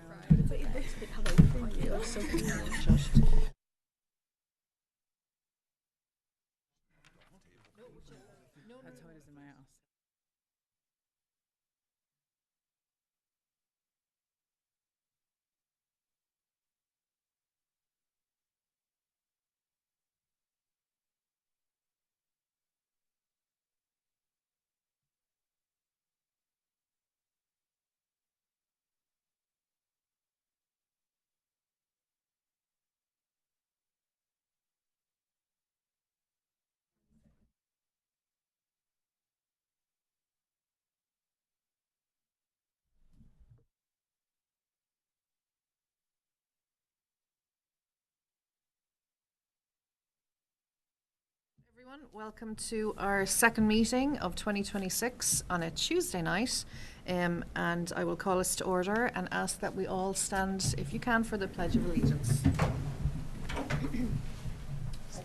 That's how it is in my house. Everyone, welcome to our second meeting of 2026 on a Tuesday night. And I will call us to order and ask that we all stand, if you can, for the Pledge of Allegiance.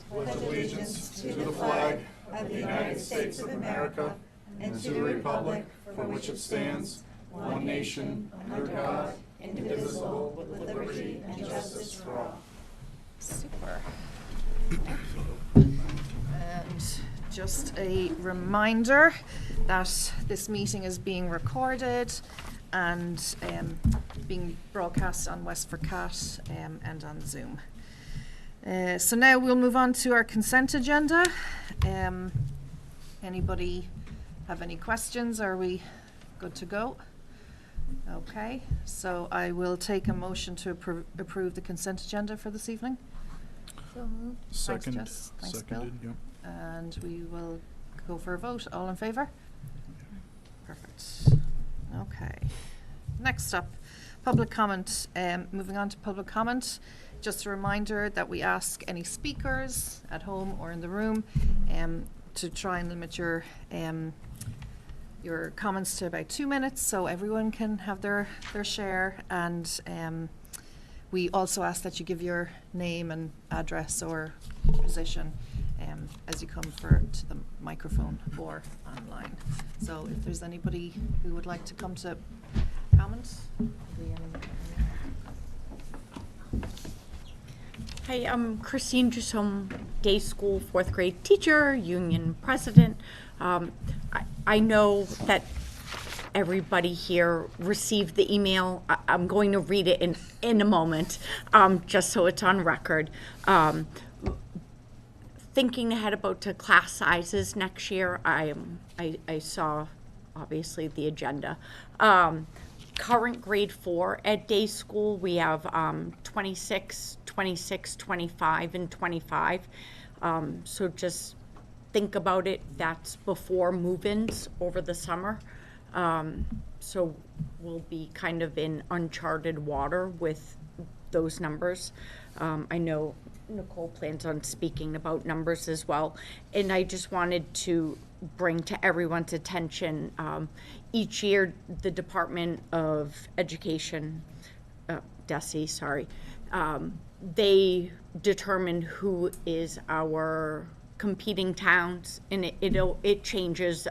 Pledge allegiance to the flag of the United States of America and to the republic for which it stands, one nation, under God, indivisible, with liberty and justice for all. Super. And just a reminder that this meeting is being recorded and being broadcast on WestfordCAT and on Zoom. So now we'll move on to our consent agenda. Anybody have any questions? Are we good to go? Okay, so I will take a motion to approve the consent agenda for this evening. So moved. Second. Thanks, Jess. Thanks, Seconded, Bill. yeah. And we will go for a vote. All in favor? Perfect. Okay. Next up, public comment. Moving on to public comment. Just a reminder that we ask any speakers at home or in the room to try and limit your comments to about 2 minutes so everyone can have their share. And we also ask that you give your name and address or position as you come to the microphone or online. So if there's anybody who would like to come to comment. Hi, I'm Christine Jussom, day school 4th grade teacher, union president. I know that everybody here received the email. I'm going to read it in a moment, just so it's on record. Thinking ahead about to class sizes next year, I saw obviously the agenda. Current grade 4 at day school, we have 26, 26, 25, and 25. So just think about it. That's before move-ins over the summer. So we'll be kind of in uncharted water with those numbers. I know Nicole plans on speaking about numbers as well. And I just wanted to bring to everyone's attention, each year the Department of Education, DESE, sorry, they determine who is our competing towns, and it changes.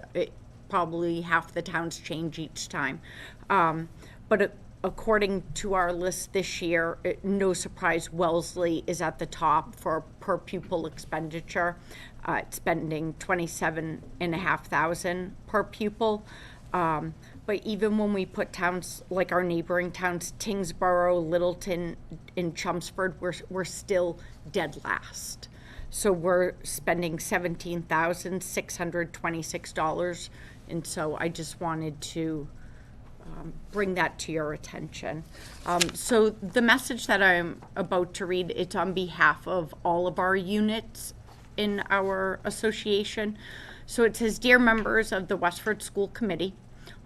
Probably half the towns change each time. But according to our list this year, no surprise, Wellesley is at the top for per pupil expenditure. It's spending $27,500 per pupil. But even when we put towns like our neighboring towns, Tingsboro, Littleton, and Chelmsford, we're still dead last. So we're spending $17,626. And so I just wanted to bring that to your attention. So the message that I'm about to read, it's on behalf of all of our units in our association. So it says, "Dear members of the Westford School Committee,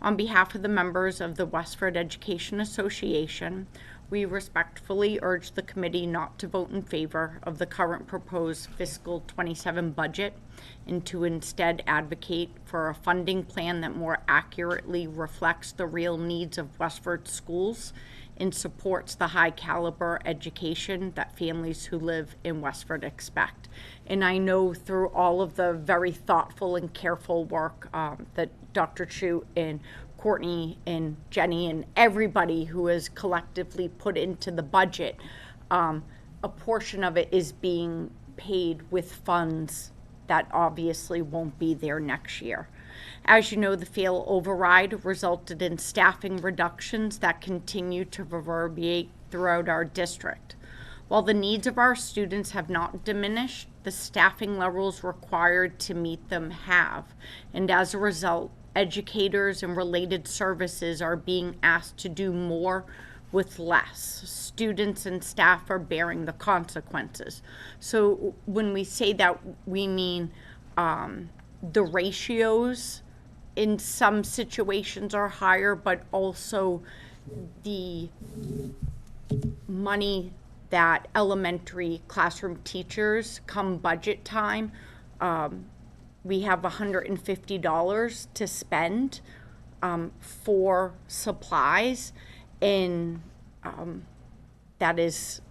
on behalf of the members of the Westford Education Association, we respectfully urge the committee not to vote in favor of the current proposed fiscal 27 budget and to instead advocate for a funding plan that more accurately reflects the real needs of Westford schools and supports the high caliber education that families who live in Westford expect." And I know through all of the very thoughtful and careful work that Dr. Chu and Courtney and Jenny and everybody who has collectively put into the budget, a portion of it is being paid with funds that obviously won't be there next year. As you know, the fail override resulted in staffing reductions that continue to reverberate throughout our district. While the needs of our students have not diminished, the staffing levels required to meet them have, and as a result, educators and related services are being asked to do more with less. Students and staff are bearing the consequences. So when we say that, we mean the ratios in some situations are higher, but also the money that elementary classroom teachers, come budget time, we have $150 to spend for supplies, and that is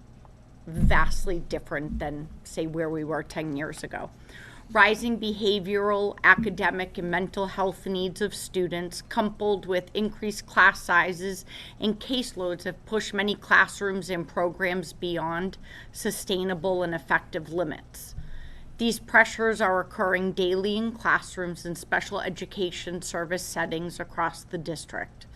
vastly different than, say, where we were 10 years ago. Rising behavioral, academic, and mental health needs of students, coupled with increased class sizes and caseloads, have pushed many classrooms and programs beyond sustainable and effective limits. These pressures are occurring daily in classrooms and special education service settings across the district.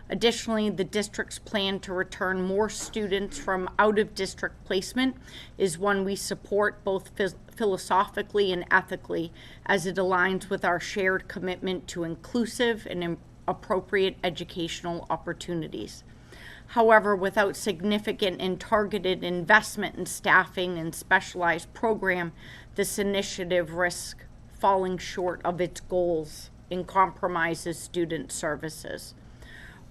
Additionally, the district's plan to return more students from out-of-district placement is one we support both philosophically and ethically, as it aligns with our shared commitment to inclusive and appropriate educational opportunities. However, without significant and targeted investment in staffing and specialized program, this initiative risks falling short of its goals and compromises student services.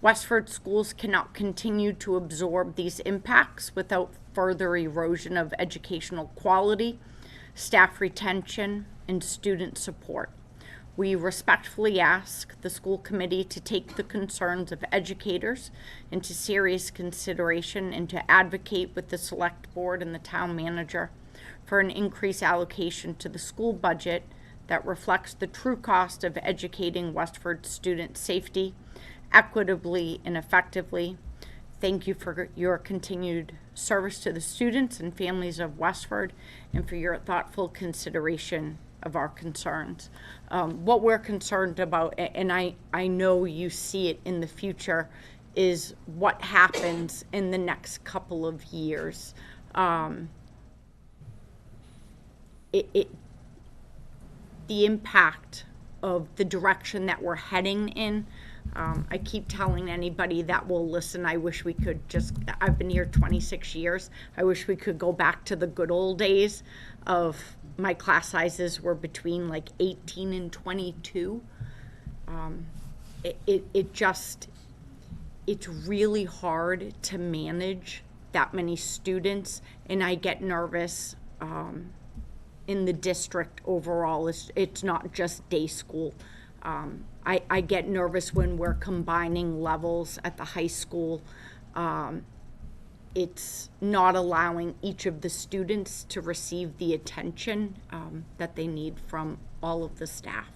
Westford schools cannot continue to absorb these impacts without further erosion of educational quality, staff retention, and student support. We respectfully ask the school committee to take the concerns of educators into serious consideration and to advocate with the select board and the town manager for an increased allocation to the school budget that reflects the true cost of educating Westford student safety equitably and effectively. Thank you for your continued service to the students and families of Westford and for your thoughtful consideration of our concerns. What we're concerned about, and I know you see it in the future, is what happens in the next couple of years. The impact of the direction that we're heading in. I keep telling anybody that will listen, I wish we could I've been here 26 years. I wish we could go back to the good old days of my class sizes were between like 18 and 22. It's really hard to manage that many students, and I get nervous in the district overall. It's not just day school. I get nervous when we're combining levels at the high school. It's not allowing each of the students to receive the attention that they need from all of the staff.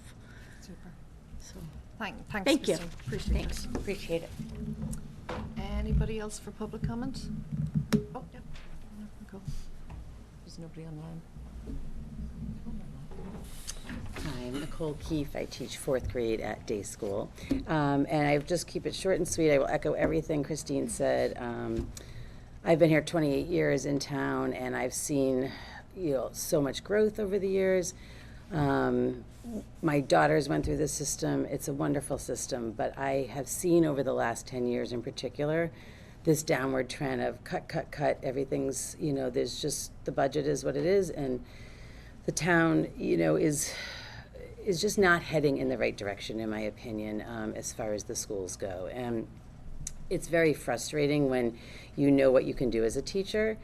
Super. So, Thanks, thank you. Christine. Appreciate Thanks. Appreciate it. it. Anybody else for public comment? Oh, yeah. Go. There's nobody online. Hi, I'm Nicole Keefe. I teach 4th grade at day school. And I just keep it short and sweet. I will echo everything Christine said. I've been here 28 years in town, and I've seen, so much growth over the years. My daughters went through this system. It's a wonderful system, but I have seen over the last 10 years in particular this downward trend of cut. Everything's, there's just, the budget is what it is, and the town, is just not heading in the right direction, in my opinion, as far as the schools go. And it's very frustrating when you know what you can do as a teacher,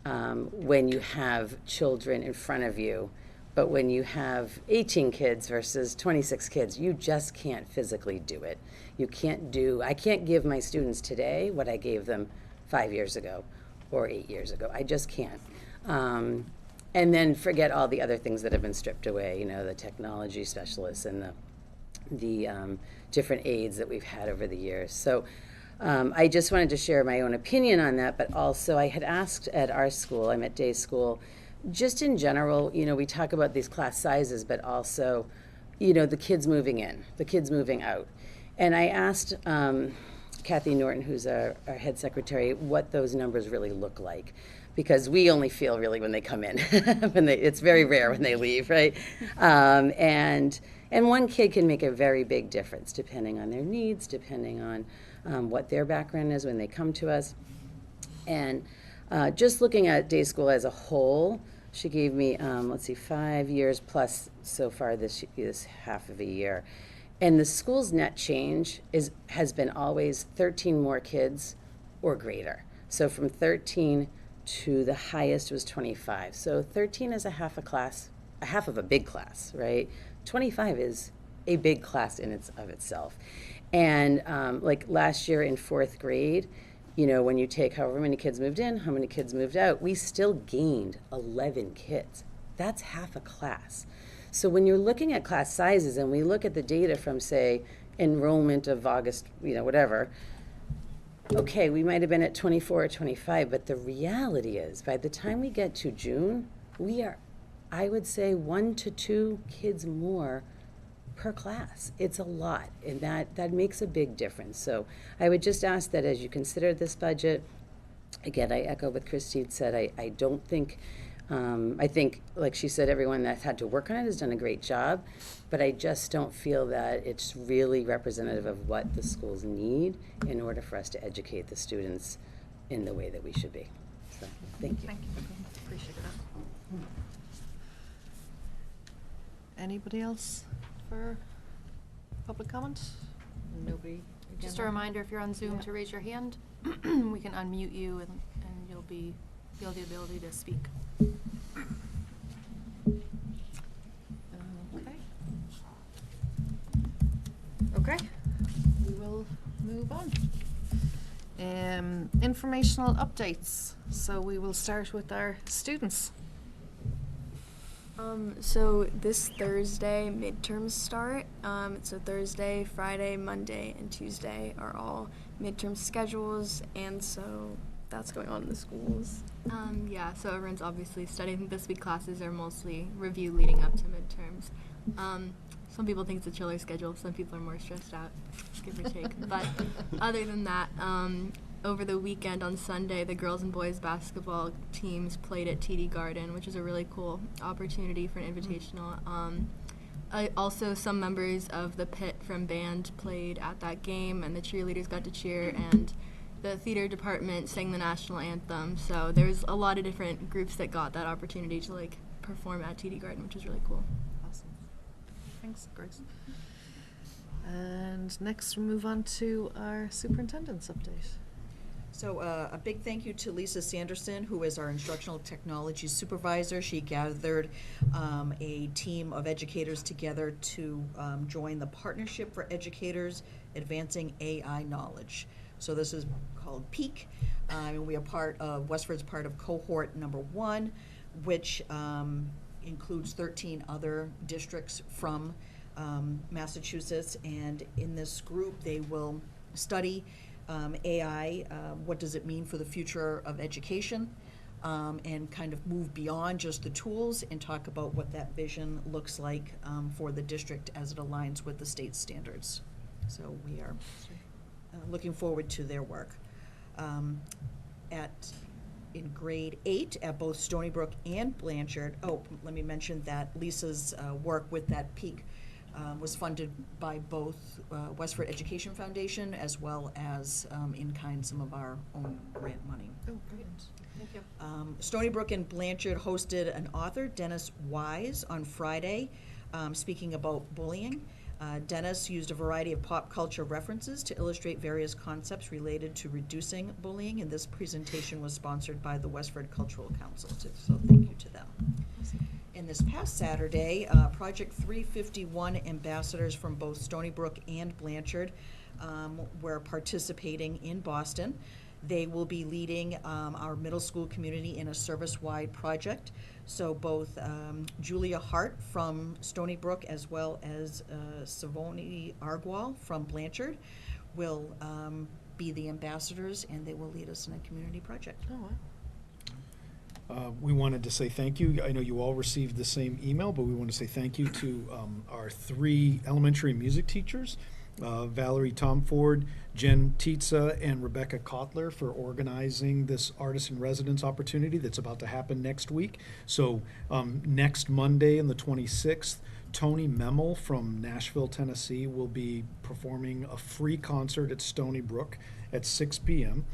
when you have children in front of you, but when you have 18 kids versus 26 kids, you just can't physically do it. I can't give my students today what I gave them 5 years ago or 8 years ago. I just can't. And then forget all the other things that have been stripped away, the technology specialists and the the different aides that we've had over the years. So I just wanted to share my own opinion on that, but also I had asked at our school, I'm at day school, just in general, we talk about these class sizes, but also, the kids moving in, the kids moving out. And I asked Kathy Norton, who's our head secretary, what those numbers really look like. Because we only feel really when they come in. It's very rare when they leave, right? And one kid can make a very big difference depending on their needs, depending on what their background is when they come to us. And just looking at day school as a whole, she gave me, 5 years plus so far this half of a year. And the school's net change has been always 13 more kids or greater. So from 13 to the highest was 25. So 13 is a half of a big class, right? 25 is a big class in of itself. And like last year in 4th grade, when you take however many kids moved in, how many kids moved out, we still gained 11 kids. That's half a class. So when you're looking at class sizes and we look at the data from, say, enrollment of August, whatever, okay, we might have been at 24 or 25, but the reality is by the time we get to June, we are, I would say, 1 to 2 kids more per class. It's a lot, and that makes a big difference. So I would just ask that as you consider this budget, again, I echo what Christine said. I don't think, I think, like she said, everyone that's had to work on it has done a great job, but I just don't feel that it's really representative of what the schools need in order for us to educate the students in the way that we should be. So, thank you. Thank you. Appreciate that. Anybody else for public comment? Nobody? Just a reminder, if you're on Zoom, to raise your hand. We can unmute you and you'll have the ability to speak. Okay. We will move on. Informational updates. So we will start with our students. So this Thursday, midterms start. So Thursday, Friday, Monday, and Tuesday are all midterm schedules, and so that's going on in the schools. Yeah, so everyone's obviously studying. This week classes are mostly review leading up to midterms. Some people think it's a chiller schedule. Some people are more stressed out, give or take. But other than that, over the weekend on Sunday, the girls and boys basketball teams played at TD Garden, which is a really cool opportunity for an invitational. Also, some members of the pit from band played at that game, and the cheerleaders got to cheer, and the theater department sang the national anthem. So there's a lot of different groups that got that opportunity to perform at TD Garden, which is really cool. Awesome. Thanks, Grace. And next we'll move on to our superintendent's update. So a big thank you to Lisa Sanderson, who is our instructional technology supervisor. She gathered a team of educators together to join the Partnership for Educators Advancing AI Knowledge. So this is called PEAK, and we are part of, Westford's part of cohort number 1, which includes 13 other districts from Massachusetts. And in this group, they will study AI, what does it mean for the future of education, and kind of move beyond just the tools and talk about what that vision looks like for the district as it aligns with the state standards. So we are looking forward to their work. In grade 8 at both Stony Brook and Blanchard, let me mention that Lisa's work with that PEAK was funded by both Westford Education Foundation as well as in kind some of our own grant money. Oh, brilliant. Thank you. Stony Brook and Blanchard hosted an author, Dennis Wise, on Friday, speaking about bullying. Dennis used a variety of pop culture references to illustrate various concepts related to reducing bullying, and this presentation was sponsored by the Westford Cultural Council, so thank you to them. And this past Saturday, Project 351 ambassadors from both Stony Brook and Blanchard were participating in Boston. They will be leading our middle school community in a service-wide project. So both Julia Hart from Stony Brook as well as Savoni Argual from Blanchard will be the ambassadors, and they will lead us in a community project. Oh, wow. We wanted to say thank you. I know you all received the same email, but we want to say thank you to our 3 elementary music teachers, Valerie Tomford, Jen Tietza, and Rebecca Kotler, for organizing this artist in residence opportunity that's about to happen next week. So next Monday on the 26th, Tony Memel from Nashville, Tennessee will be performing a free concert at Stony Brook at 6 p.m.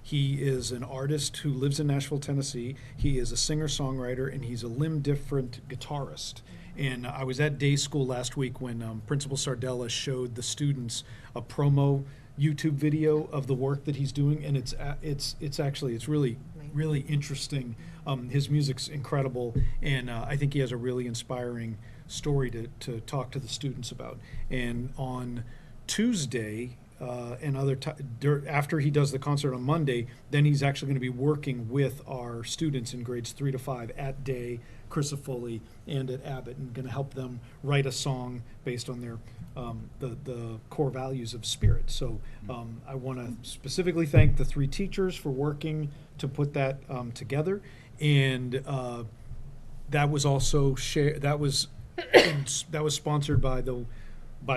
He is an artist who lives in Nashville, Tennessee. He is a singer-songwriter, and he's a limb-different guitarist. And I was at day school last week when Principal Sardella showed the students a promo YouTube video of the work that he's doing, and it's really interesting. His music's incredible, and I think he has a really inspiring story to talk to the students about. And on Tuesday, after he does the concert on Monday, then he's actually going to be working with our students in grades 3 to 5 at Day, Crisafulli, and at Abbott, and going to help them write a song based on their the core values of Spirit. So I want to specifically thank the 3 teachers for working to put that together, and that was also that was sponsored by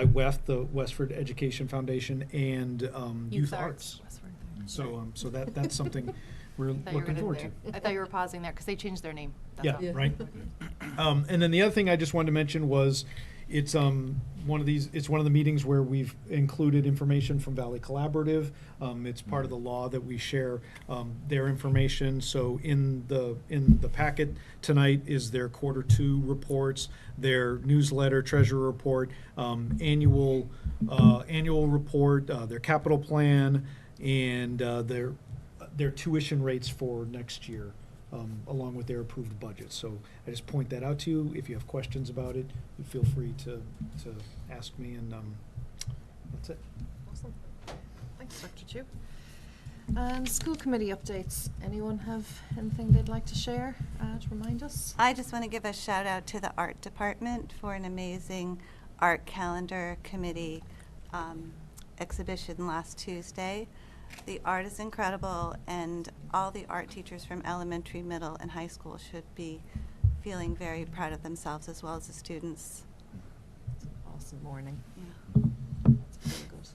WEF, the Westford Education Foundation, and Youth Arts. Westford. So that's something we're looking forward to. I thought you were pausing there because they changed their name. That's Yeah, all. right. And then the other thing I just wanted to mention was it's one of the meetings where we've included information from Valley Collaborative. It's part of the law that we share their information. So in the packet tonight is their Q2 reports, their newsletter, treasurer report, annual report, their capital plan, and their tuition rates for next year, along with their approved budget. So I just point that out to you. If you have questions about it, you feel free to ask me, and that's it. Awesome. Thanks, Dr. Chu. And school committee updates. Anyone have anything they'd like to share to remind us? I just want to give a shout out to the art department for an amazing art calendar committee exhibition last Tuesday. The art is incredible, and all the art teachers from elementary, middle, and high school should be feeling very proud of themselves, as well as the students. Awesome morning. Yeah. That's very good.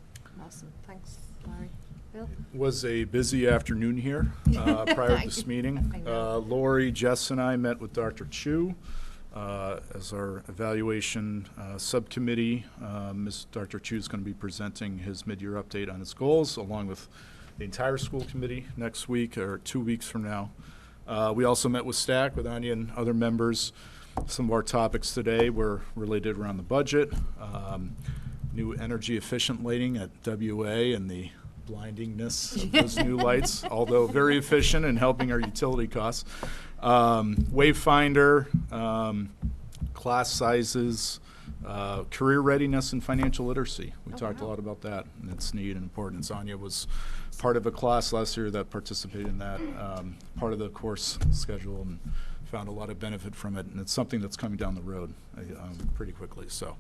Awesome. Thanks, Larry. Bill? Was a busy afternoon here prior to this meeting. I know. Lori, Jess, and I met with Dr. Chu as our evaluation subcommittee. Dr. Chu is going to be presenting his mid-year update on his goals, along with the entire school committee next week, or 2 weeks from now. We also met with STAC, with Anya and other members. Some of our topics today were related around the budget, new energy efficient lighting at WA, and the blindingness of those new lights, although very efficient in helping our utility costs. Wayfinder, class sizes, career readiness, and financial literacy. We talked a lot about that and its need and importance. Anya was part of a class last year that participated in that, part of the course schedule, and found a lot of benefit from it. And it's something that's coming down the road pretty quickly. So,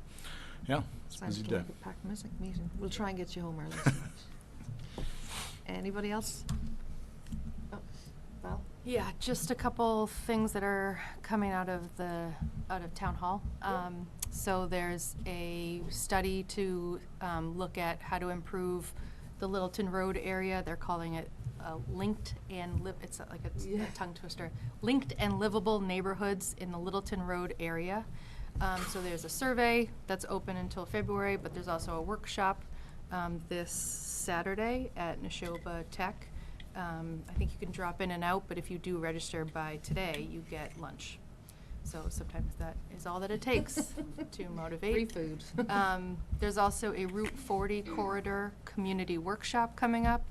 yeah, it's a Sounds busy day. like a packed meeting. We'll try and get you home early. Anybody else? Oh, Val? Yeah, just a couple things that are coming out of town hall. So there's a study to look at how to improve the Littleton Road area. They're calling it linked and it's like a tongue twister. Linked and livable neighborhoods in the Littleton Road area. So there's a survey that's open until February, but there's also a workshop this Saturday at Neshoba Tech. I think you can drop in and out, but if you do register by today, you get lunch. So sometimes that is all that it takes to motivate. Free food. There's also a Route 40 corridor community workshop coming up.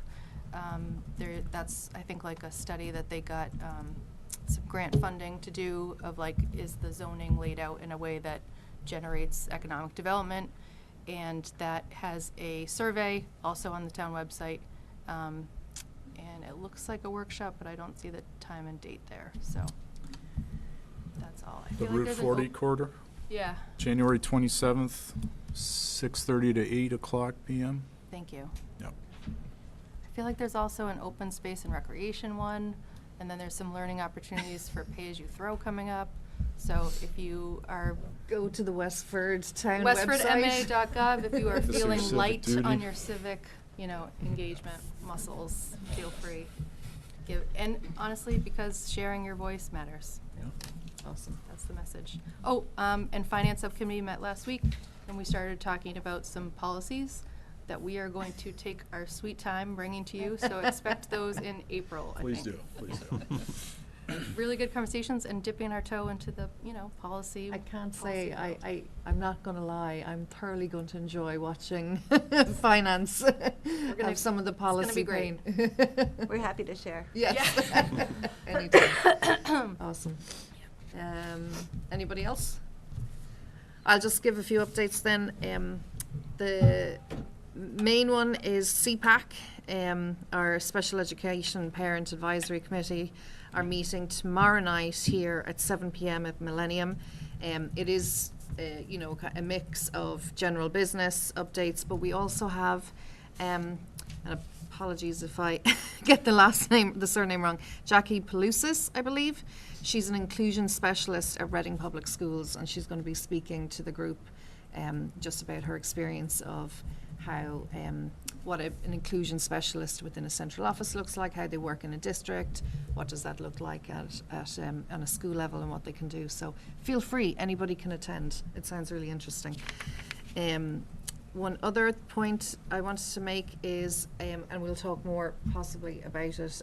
That's, I think, like a study that they got some grant funding to do of, like, is the zoning laid out in a way that generates economic development? And that has a survey also on the town website and it looks like a workshop, but I don't see the time and date there, so that's all. I The feel like Route there's an 40 corridor, Yeah, January 27th, 6:30 to 8 o'clock p.m. thank you. Yep. I feel like there's also an open space and recreation one, and then there's some learning opportunities for pay-as-you-throw coming up. So if you are Go to the Westford town website. westfordma.gov, if you are This is feeling civic light duty. on your civic, engagement muscles, feel free. And honestly, because sharing your voice matters. Awesome. That's the message. Oh, and Finance Subcommittee met last week, and we started talking about some policies that we are going to take our sweet time bringing to you, so expect those in April, I Please think. do, please do. Really good conversations and dipping our toe into the, policy. I can't policy say, world. I'm not gonna lie, I'm thoroughly going to enjoy watching finance gonna- have some of the it's gonna policy be great. pain. We're happy to share. Yes. Anytime. Awesome. Anybody else? I'll just give a few updates then. The main one is CPAC, our Special Education Parent Advisory Committee, are meeting tomorrow night here at 7 p.m. at Millennium. It is, a mix of general business updates, but we also have, and apologies if I get the surname wrong, Jackie Pelusis, I believe. She's an inclusion specialist at Reading Public Schools, and she's going to be speaking to the group just about her experience of how what an inclusion specialist within a central office looks like, how they work in a district, what does that look like at on a school level, and what they can do. So feel free, anybody can attend. It sounds really interesting. One other point I wanted to make is, and we'll talk more possibly about it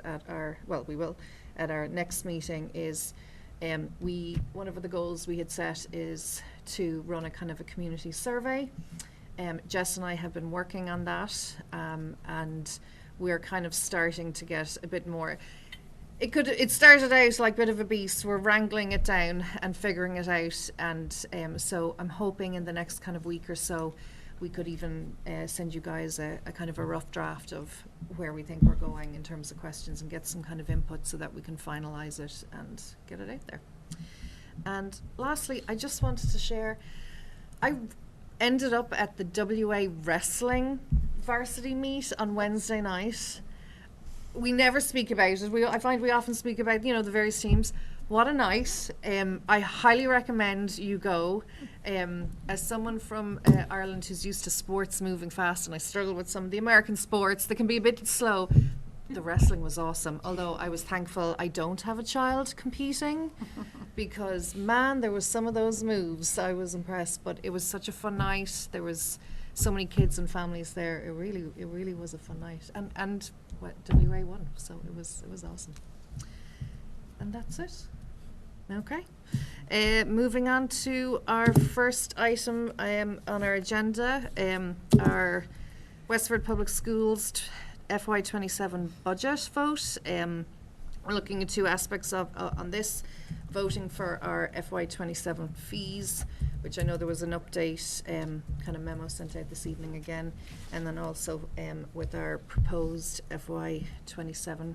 we will at our next meeting, is one of the goals we had set is to run a kind of a community survey. Jess and I have been working on that, and we're kind of starting to get a bit more. It started out like a bit of a beast. We're wrangling it down and figuring it out, and so I'm hoping in the next kind of week or so we could even send you guys a kind of a rough draft of where we think we're going in terms of questions, and get some kind of input so that we can finalize it and get it out there. And lastly, I just wanted to share, I ended up at the WA wrestling varsity meet on Wednesday night. We never speak about it. I find we often speak about, the various teams. What a night. I highly recommend you go. As someone from Ireland who's used to sports moving fast, and I struggle with some of the American sports that can be a bit slow, the wrestling was awesome. Although I was thankful I don't have a child competing, because man, there was some of those moves. I was impressed, but it was such a fun night. There was so many kids and families there. It really was a fun night. And WA won, so it was awesome. And that's it. Okay. Moving on to our first item on our agenda, our Westford Public Schools FY27 budget vote. We're looking at two aspects on this: voting for our FY27 fees, which I know there was an update kind of memo sent out this evening again, and then also with our proposed FY27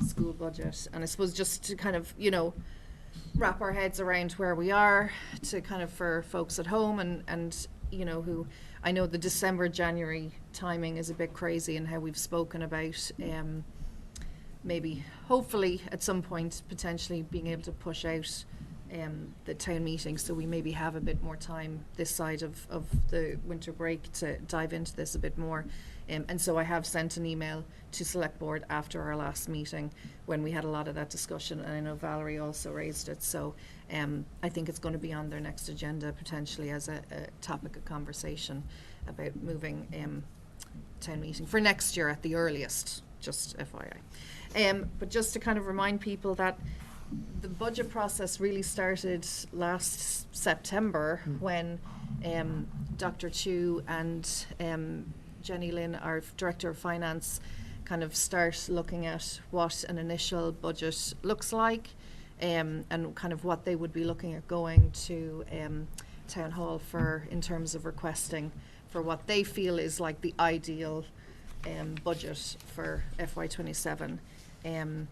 school budget. And I suppose just to kind of, wrap our heads around where we are, to kind of for folks at home and who, I know the December-January timing is a bit crazy, and how we've spoken about maybe, hopefully, at some point, potentially being able to push out the town meeting, so we maybe have a bit more time this side of the winter break to dive into this a bit more. And so I have sent an email to Select Board after our last meeting, when we had a lot of that discussion, and I know Valerie also raised it. So I think it's going to be on their next agenda, potentially as a topic of conversation about moving town meeting for next year at the earliest, just FYI. But just to kind of remind people that the budget process really started last September, when Dr. Chu and Jenny Lynn, our Director of Finance, kind of start looking at what an initial budget looks like, and kind of what they would be looking at going to Town Hall for, in terms of requesting for what they feel is like the ideal budget for FY27. And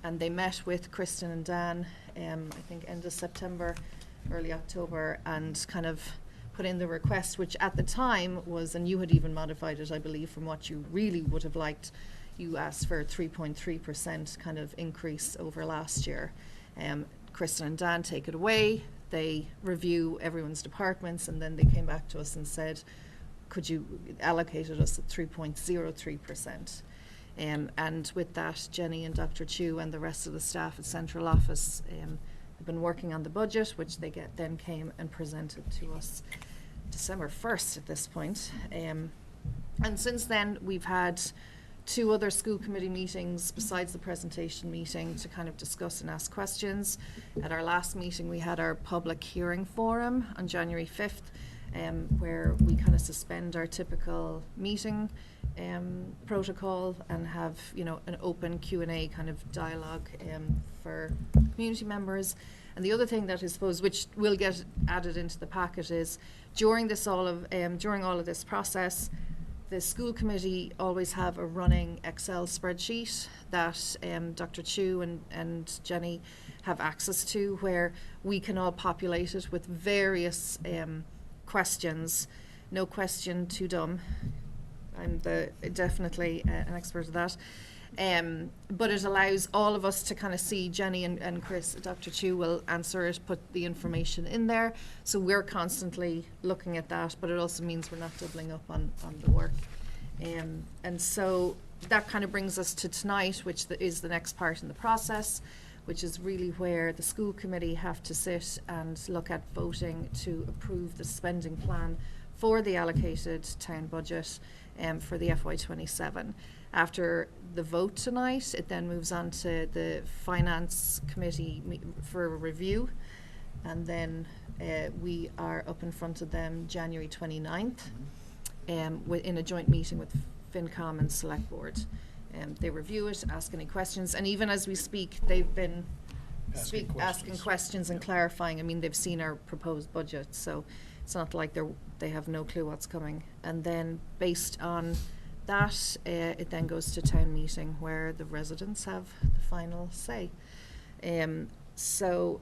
they met with Kristen and Dan, I think end of September, early October, and kind of put in the request, which at the time was, and you had even modified it, I believe, from what you really would have liked. You asked for a 3.3% kind of increase over last year. Kristen and Dan take it away. They review everyone's departments, and then they came back to us and said, could you allocate us at 3.03%? And with that, Jenny and Dr. Chu and the rest of the staff at central office have been working on the budget, which they then came and presented to us December 1st at this point. And since then, we've had 2 other school committee meetings besides the presentation meeting to kind of discuss and ask questions. At our last meeting, we had our public hearing forum on January 5th, where we kind of suspend our typical meeting protocol and have, you know, an open Q&A kind of dialogue for community members. And the other thing that I suppose, which will get added into the packet, is during all of this process, the school committee always have a running Excel spreadsheet that Dr. Chu and Jenny have access to, where we can all populate it with various questions. No question too dumb. I'm definitely an expert at that. But it allows all of us to kind of see. Jenny and Chris, Dr. Chu will answer it, put the information in there. So we're constantly looking at that, but it also means we're not doubling up on the work. And so that kind of brings us to tonight, which is the next part in the process, which is really where the school committee have to sit and look at voting to approve the spending plan for the allocated town budget for the FY27. After the vote tonight, it then moves on to the Finance Committee for a review, and then we are up in front of them January 29th in a joint meeting with FinCom and Select Board. They review it, ask any questions, and even as we speak, they've been asking questions and clarifying. I mean, they've seen our proposed budget, so it's not like they have no clue what's coming. And then based on that, it then goes to town meeting where the residents have the final say. So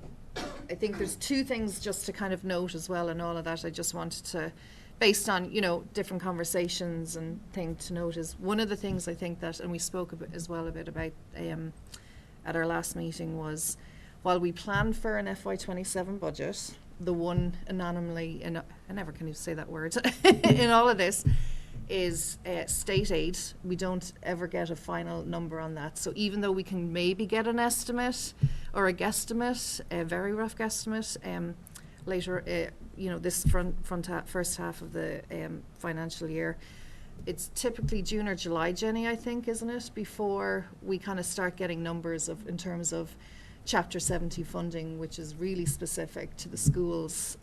I think there's 2 things just to kind of note as well in all of that. I just wanted to, based on, you know, different conversations and things to note, is one of the things I think that, and we spoke a bit about at our last meeting, was while we planned for an FY27 budget, the one anomaly, and I never can even say that word, in all of this, is state aid. We don't ever get a final number on that. So even though we can maybe get an estimate or a guesstimate, a very rough guesstimate, later, you know, this first half of the financial year, it's typically June or July, Jenny, I think, isn't it, before we kind of start getting numbers in terms of Chapter 70 funding, which is really specific to the schools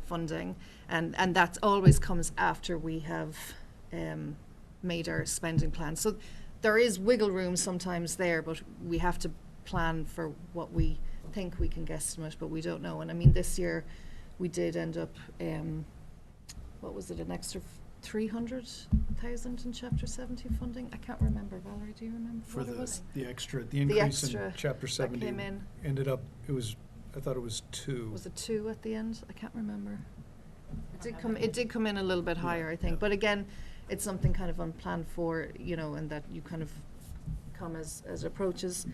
funding, and that always comes after we have made our spending plan. So there is wiggle room sometimes there, but we have to plan for what we think we can guesstimate, but we don't know. And I mean, this year we did end up, what was it, an extra 300,000 in Chapter 70 funding? I can't remember. Valerie, do you remember For what it was? the increase extra in Chapter 70 came in. ended up, I thought it was 2. Was it 2 at the end? I can't remember. It did come in a little bit higher, I think. But again, it's something kind of unplanned for, you know, and that you kind of come as it approaches.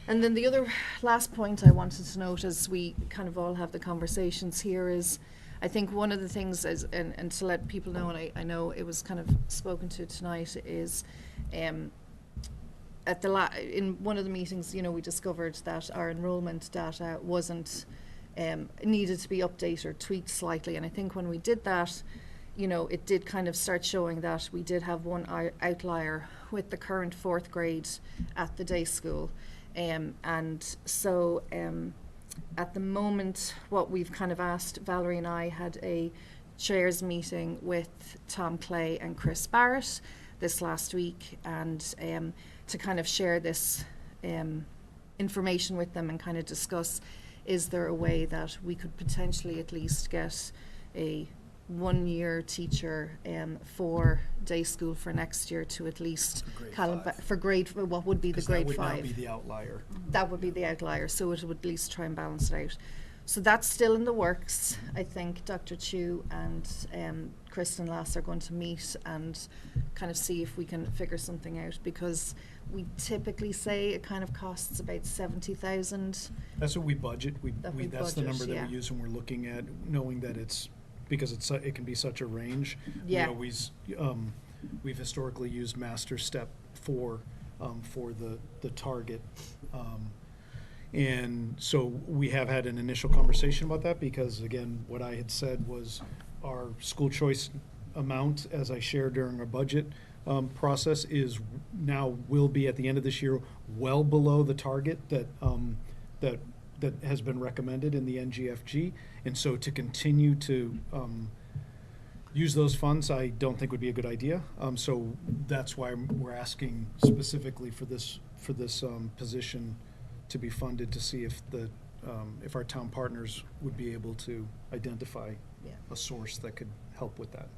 And then the other last point I wanted to note, as we kind of all have the conversations here, is I think one of the things is, and to let people know, and I know it was kind of spoken to tonight, is in one of the meetings, you know, we discovered that our enrollment data wasn't needed to be updated or tweaked slightly. And I think when we did that, you know, it did kind of start showing that we did have one outlier with the current 4th grade at the day school. And so at the moment, what we've kind of asked, Valerie and I had a chairs meeting with Tom Clay and Chris Barrett this last week, and to kind of share this information with them and kind of discuss, is there a way that we could potentially at least get a one-year teacher for day school for next year to at least what would be the 'Cause grade that would now 5. be the outlier. That would be the outlier, so it would at least try and balance it out. So that's still in the works. I think Dr. Chu and Kristen Lass are going to meet and kind of see if we can figure something out, because we typically say it kind of costs about 70,000. That's what we budget. That's the budget, number that yeah. we use when we're looking at, knowing that it's, because it can be such a range. Yeah. We always, we've historically used Master Step 4 for the target. And so we have had an initial conversation about that, because again, what I had said was our school choice amount, as I shared during our budget process, is now will be at the end of this year well below the target that has been recommended in the NGFG. And so to continue to use those funds, I don't think would be a good idea. So that's why we're asking specifically for this position to be funded, to see if our town partners would be able to identify Yeah. a source that could help with that.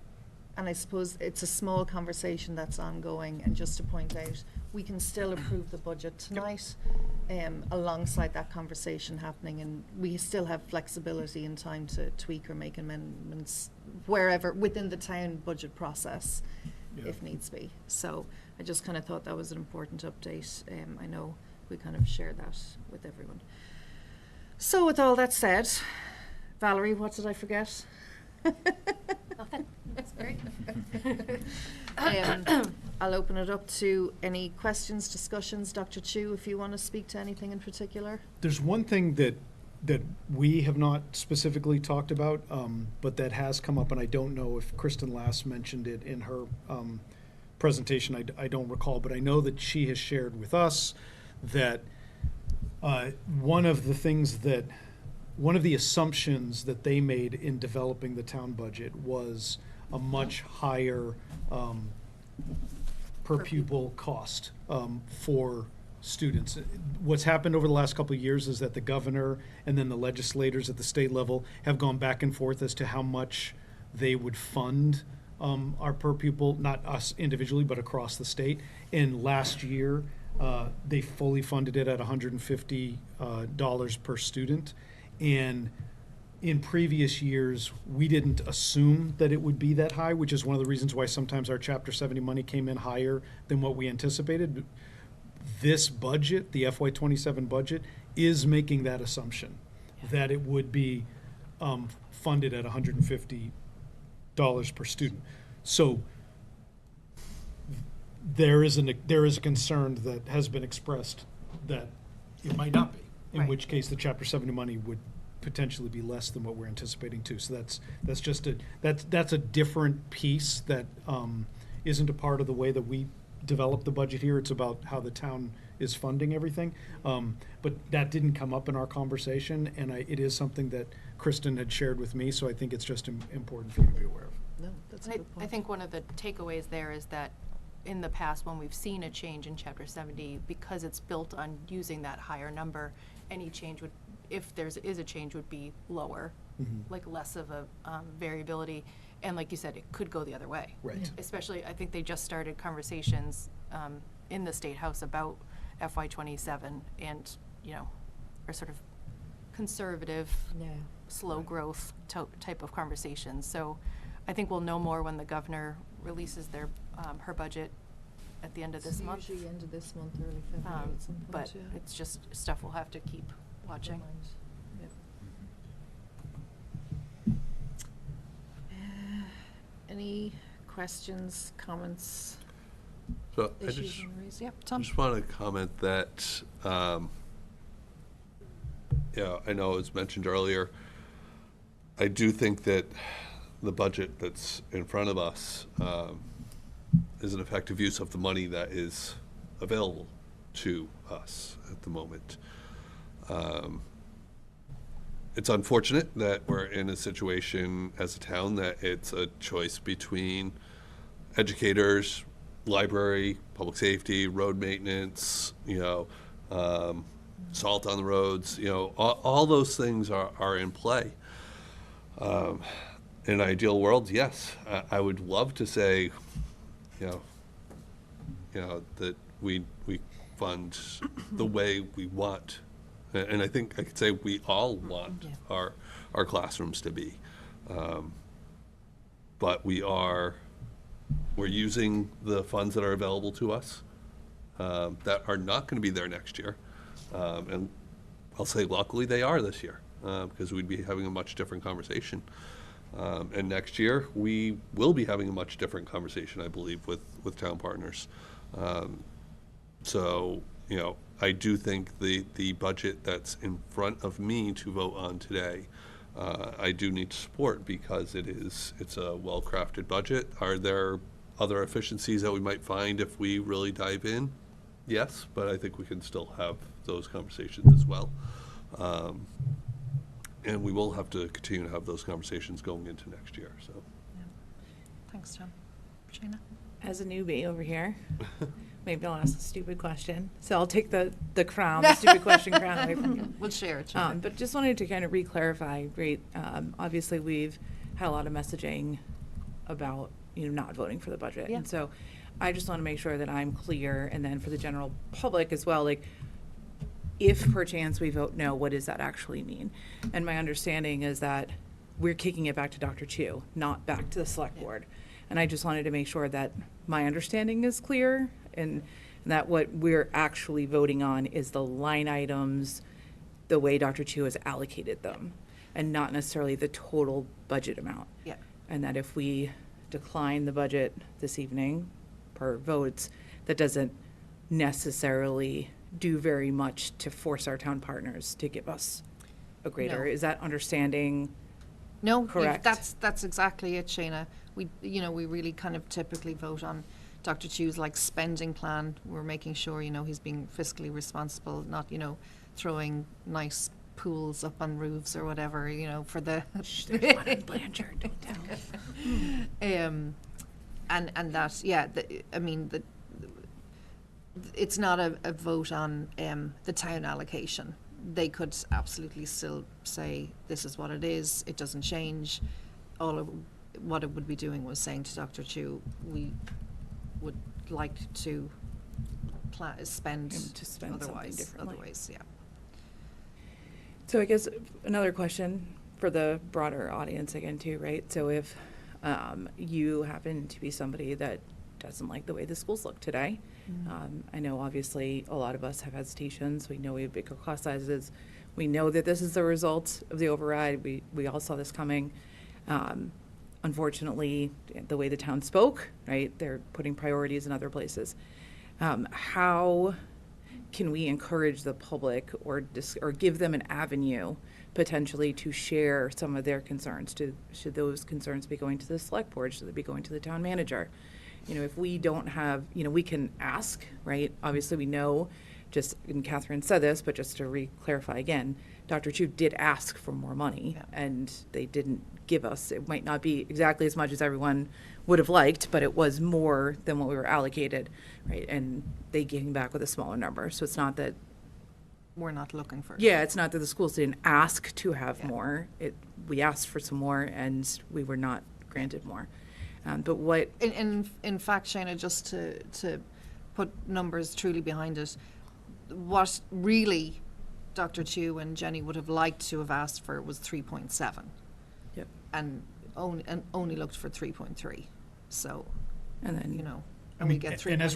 And I suppose it's a small conversation that's ongoing, and just to point out, we can still approve the budget tonight alongside that conversation happening, and we still have flexibility in time to tweak or make amendments wherever within the town budget process, Yeah. if needs be. So I just kind of thought that was an important update. I know we kind of share that with everyone. So with all that said, Valerie, what did I forget? Nothing. That's great. I'll open it up to any questions, discussions. Dr. Chu, if you want to speak to anything in particular. There's one thing that we have not specifically talked about, but that has come up, and I don't know if Kristen Lass mentioned it in her presentation. I don't recall, but I know that she has shared with us that one of the assumptions that they made in developing the town budget was a much higher per pupil cost for students. What's happened over the last couple of years is that the governor and then the legislators at the state level have gone back and forth as to how much they would fund our per pupil, not us individually, but across the state. And last year, they fully funded it at $150 per student. And in previous years, we didn't assume that it would be that high, which is one of the reasons why sometimes our Chapter 70 money came in higher than what we anticipated. This budget, the FY27 budget, is making that assumption, that it would be funded at $150 per student. So there is a concern that has been expressed that it might not be, in Right. which case the Chapter 70 money would potentially be less than what we're anticipating too. So that's just that's a different piece that isn't a part of the way that we develop the budget here. It's about how the town is funding everything. But that didn't come up in our conversation, and it is something that Kristen had shared with me, so I think it's just important for you to be aware of. No, that's a I good point. I think one of the takeaways there is that in the past, when we've seen a change in Chapter 70, because it's built on using that higher number, any change would, if there is a change, would be lower, like less of a variability. And like you said, it could go the other way. Right. Especially, I think they just started conversations in the State House about FY27 and, are sort of conservative, slow growth type of conversations. So I think we'll know more when the governor releases her budget at the end of this month. Usually end of this month, early February at some point, But yeah. it's just stuff we'll have to keep watching. Yep. Any questions, comments, So I issues just, you wanna raise? Yep, I Tom? just want to comment that, I know it was mentioned earlier, I do think that the budget that's in front of us is an effective use of the money that is available to us at the moment. It's unfortunate that we're in a situation as a town that it's a choice between educators, library, public safety, road maintenance, salt on the roads, all those things are in play. in an ideal world, yes, I would love to say, that we fund the way we want. And I think I could say we all want our classrooms to be. But we're using the funds that are available to us that are not going to be there next year. And I'll say luckily they are this year because we'd be having a much different conversation. And next year we will be having a much different conversation, I believe, with town partners. So, I do think the budget that's in front of me to vote on today, I do need to support because it's a well-crafted budget. Are there other efficiencies that we might find if we really dive in? Yes, but I think we can still have those conversations as well. And we will have to continue to have those conversations going into next year, so. Thanks, John. Gina? As a newbie over here, maybe I'll ask a stupid question. So I'll take the crown, the stupid question crown away from you. We'll share it. Gina. But just wanted to kind of re-clarify, right? Obviously, we've had a lot of messaging about, not voting for the budget. Yeah. And so I just want to make sure that I'm clear, and then for the general public as well, like, if perchance we vote no, what does that actually mean? And my understanding is that we're kicking it back to Dr. Chu, not back to the select board. And I just wanted to make sure that my understanding is clear and that what we're actually voting on is the line items, the way Dr. Chu has allocated them, and not necessarily the total budget amount. Yeah. And that if we decline the budget this evening per votes, that doesn't necessarily do very much to force our town partners to give us a greater. No. Is that understanding? No, Correct. that's exactly it, Shayna. We really kind of typically vote on Dr. Chu's spending plan. We're making sure, he's being fiscally responsible, not, throwing nice pools up on roofs or whatever, for the. There's one in Blanchard, don't tell. And that, it's not a vote on the town allocation. They could absolutely still say, this is what it is, it doesn't change. All of what it would be doing was saying to Dr. Chu, we would like to spend something otherwise, differently. yeah. So I guess another question for the broader audience again too, right? So if you happen to be somebody that doesn't like the way the schools look today, I know obviously a lot of us have hesitations. We know we have bigger class sizes. We know that this is the result of the override. We all saw this coming. Unfortunately, the way the town spoke, right, they're putting priorities in other places. How can we encourage the public or give them an avenue potentially to share some of their concerns? Should those concerns be going to the select board? Should they be going to the town manager? If we don't have, we can ask, right? Obviously, we know, and Catherine said this, but just to re-clarify again, Dr. Chu did ask for more money, and they didn't give us. It might not be exactly as much as everyone would have liked, but it was more than what we were allocated, right? And they came back with a smaller number. So it's not that We're not looking for. Yeah, it's not that the schools didn't ask to have more. We asked for some more, and we were not granted more. But what In fact, Shayna, just to put numbers truly behind it, what really Dr. Chu and Jenny would have liked to have asked for was 3.7. Yep. And only looked for 3.3. So, And then and we get 3.03. And as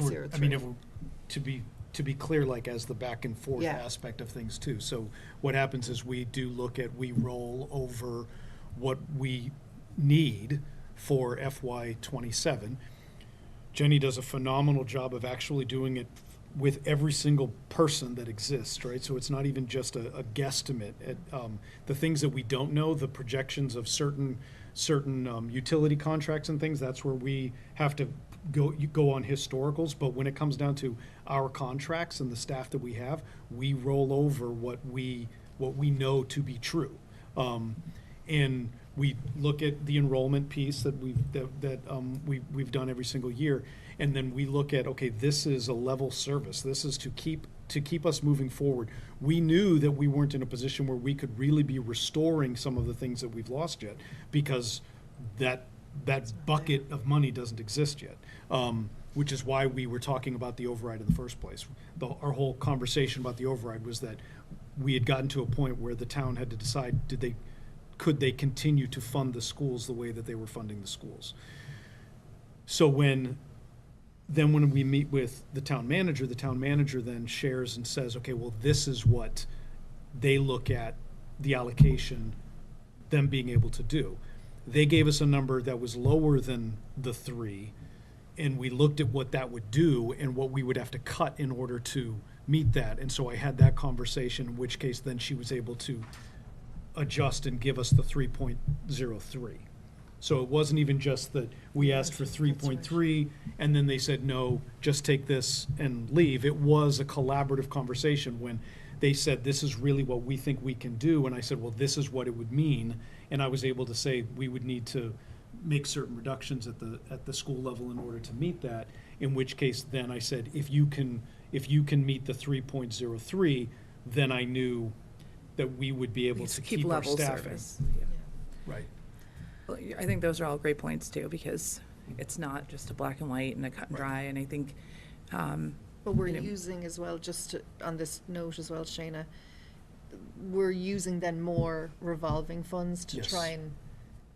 to be clear, as the back and forth aspect of things too. So what happens is we roll over what we need for FY '27. Jenny does a phenomenal job of actually doing it with every single person that exists, right? So it's not even just a guesstimate at the things that we don't know, the projections of certain utility contracts and things. That's where we have to go on historicals. But when it comes down to our contracts and the staff that we have, we roll over what we know to be true, and we look at the enrollment piece that we've done every single year, and then we look at, okay, this is a level service. This is to keep us moving forward. We knew that we weren't in a position where we could really be restoring some of the things that we've lost yet, because that bucket of money doesn't exist yet, which is why we were talking about the override in the first place. Our whole conversation about the override was that we had gotten to a point where the town had to decide, could they continue to fund the schools the way that they were funding the schools? So when we meet with the town manager then shares and says, okay, well, this is what they look at the allocation, them being able to do. They gave us a number that was lower than the 3, and we looked at what that would do and what we would have to cut in order to meet that. And so I had that conversation, in which case then she was able to adjust and give us the 3.03. So it wasn't even just that we asked for 3.3 and then they said, no, just take this and leave. It was a collaborative conversation when they said, this is really what we think we can do. And I said, well, this is what it would mean. And I was able to say, we would need to make certain reductions at the school level in order to meet that. In which case, then I said, if you can meet the 3.03, then I knew that we would be able to keep our level staffing. service. Right. Well, I think those are all great points too, because it's not just a black and white and a cut and dry. And I think, But we're you know- using as well, on this note as well, Shayna, we're using then more revolving funds to Yes. try and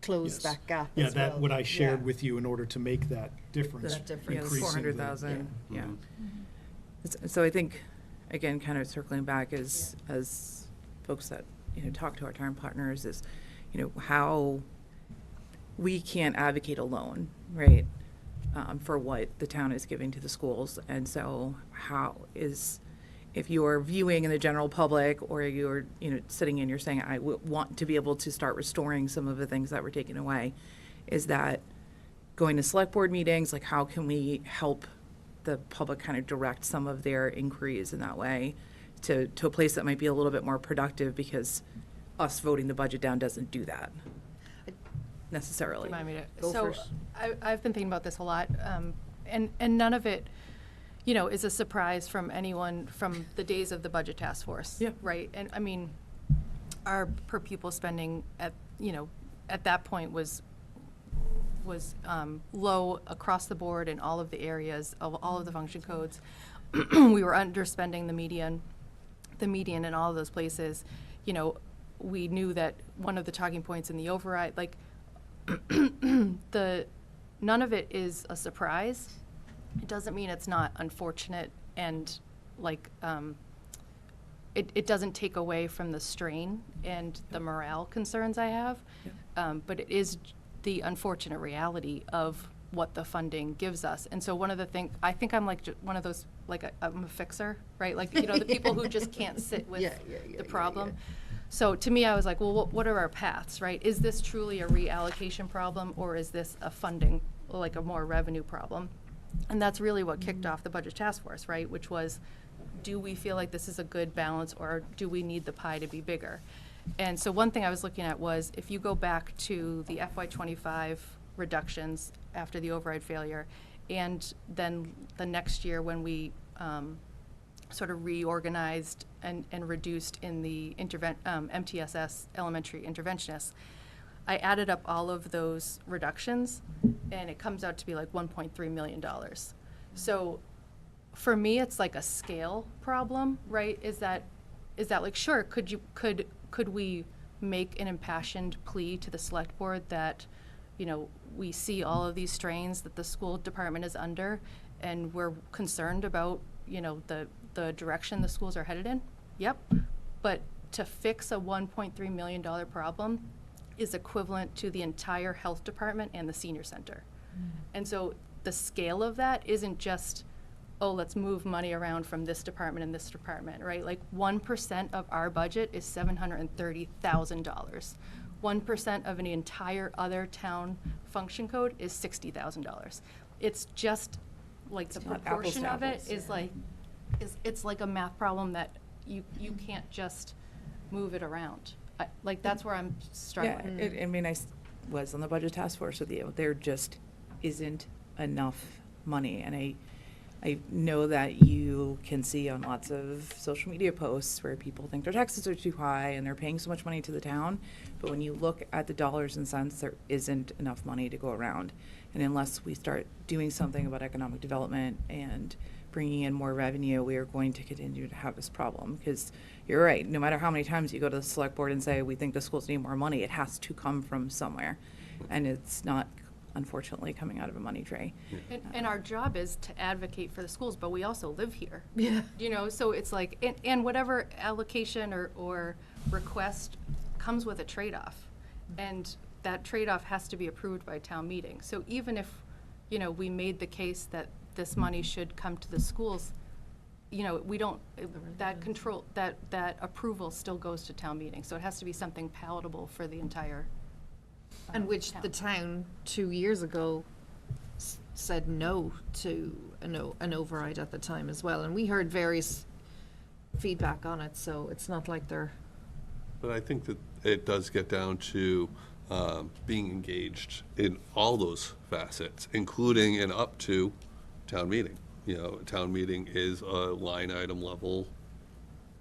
close Yes. that gap Yeah, as well. that, what I shared Yeah. with you in order to make that difference. That difference. yeah, the increasing 400,000, yeah. Mhm. So I think, again, kind of circling back as folks that, talk to our town partners is, how we can't advocate alone, right? For what the town is giving to the schools. And so if you're viewing in the general public or you're, sitting in, you're saying, I want to be able to start restoring some of the things that were taken away, is that going to select board meetings, like how can we help the public kind of direct some of their inquiries in that way to a place that might be a little bit more productive, because us voting the budget down doesn't do that necessarily. Remind me to. Go So first. I've been thinking about this a lot, and none of it, is a surprise from anyone from the days of the budget task force. Yeah. Right. And I mean, our per pupil spending at that point was low across the board in all of the areas of all of the function codes. We were underspending the median in all of those places. We knew that one of the talking points in the override, like, none of it is a surprise. It doesn't mean it's not unfortunate, and like, it doesn't take away from the strain and the morale concerns I have. But it is the unfortunate reality of what the funding gives us. And so one of the things, I think I'm like one of those, like I'm a fixer, right? Like, the people who just can't sit with the problem. So to me, I was like, well, what are our paths, right? Is this truly a reallocation problem, or is this a funding, like a more revenue problem? And that's really what kicked off the budget task force, right? Which was, do we feel like this is a good balance, or do we need the pie to be bigger? And so one thing I was looking at was, if you go back to the FY25 reductions after the override failure, and then the next year when we sort of reorganized and reduced in the MTSS elementary interventionists, I added up all of those reductions, and it comes out to be like $1.3 million. So for me, it's like a scale problem, right? Is that like, sure, could we make an impassioned plea to the select board that, we see all of these strains that the school department is under, and we're concerned about, the direction the schools are headed in? Yep. But to fix a $1.3 million problem is equivalent to the entire health department and the senior center. And so the scale of that isn't just, oh, let's move money around from this department and this department, right? Like 1% of our budget is $730,000. 1% of an entire other town function code is $60,000. It's just like the not apples proportion to of it apples. is like, it's like a math problem that you can't just move it around. Like, that's where I'm struggling. I was on the budget task force with you. There just isn't enough money, and I know that you can see on lots of social media posts where people think their taxes are too high and they're paying so much money to the town. But when you look at the dollars and cents, there isn't enough money to go around. And unless we start doing something about economic development and bringing in more revenue, we are going to continue to have this problem. Because you're right, no matter how many times you go to the select board and say, we think the schools need more money, it has to come from somewhere. And it's not, unfortunately, coming out of a money tray. And our job is to advocate for the schools, but we also live here. Yeah. You know, so it's like, and whatever allocation or request comes with a trade-off. And that trade-off has to be approved by town meeting. So even if, you know, we made the case that this money should come to the schools, you know, we don't, that control, that approval still goes to town meeting. So it has to be something palatable for the entire And which town. the town 2 years ago said no to an override at the time as well. And we heard various feedback on it, so it's not like they're, But I think that it does get down to being engaged in all those facets, including and up to town meeting. You know, town meeting is a line item level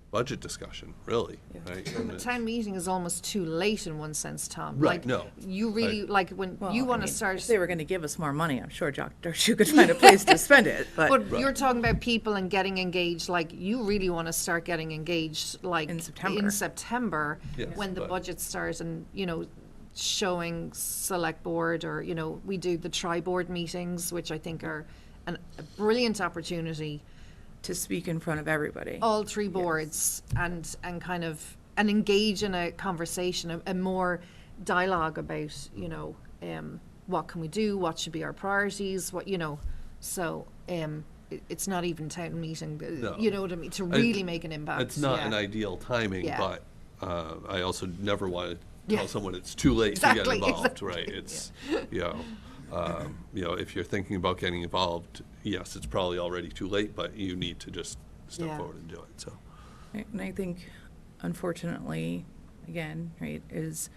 budget discussion, really, right? And the it's- town meeting is almost too late in one sense, Tom. Right, Like, no. You really, like, when Well, you I want to mean, start. If they were going to give us more money, I'm sure Dr. Shu could find a place to spend it, but. But you're talking about people and getting engaged, like, you really want to start getting engaged, like. In September. In September, Yes, when the but- budget starts and, you know, showing select board or, you know, we do the tri-board meetings, which I think are a brilliant opportunity, To speak in front of everybody. all three boards, and kind of, and engage in a conversation, a more dialogue about, you know, what can we do, what should be our priorities, what, you know, so, it's not even town meeting, No. you know what I mean, to really make an impact. It's not yeah. an ideal timing, Yeah. but I also never want to Yeah. tell someone it's too late to Exactly, get involved, exactly. right? It's, you know, if you're thinking about getting involved, yes, it's probably already too late, but you need to just step Yeah. forward and do it, so. Right, and I think, unfortunately, again, right, is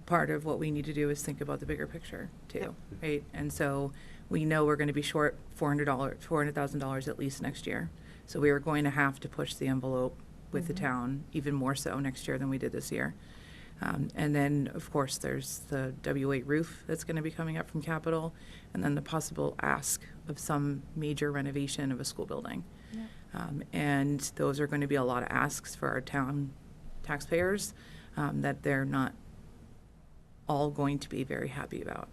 part of what we need to do is think about the bigger picture too, right? And so we know we're going to be short $400,000 at least next year. So we are going to have to push the envelope with the town even more so next year than we did this year. And then, of course, there's the W8 roof that's going to be coming up from capital, and then the possible ask of some major renovation of a school building. And those are going to be a lot of asks for our town taxpayers that they're not all going to be very happy about.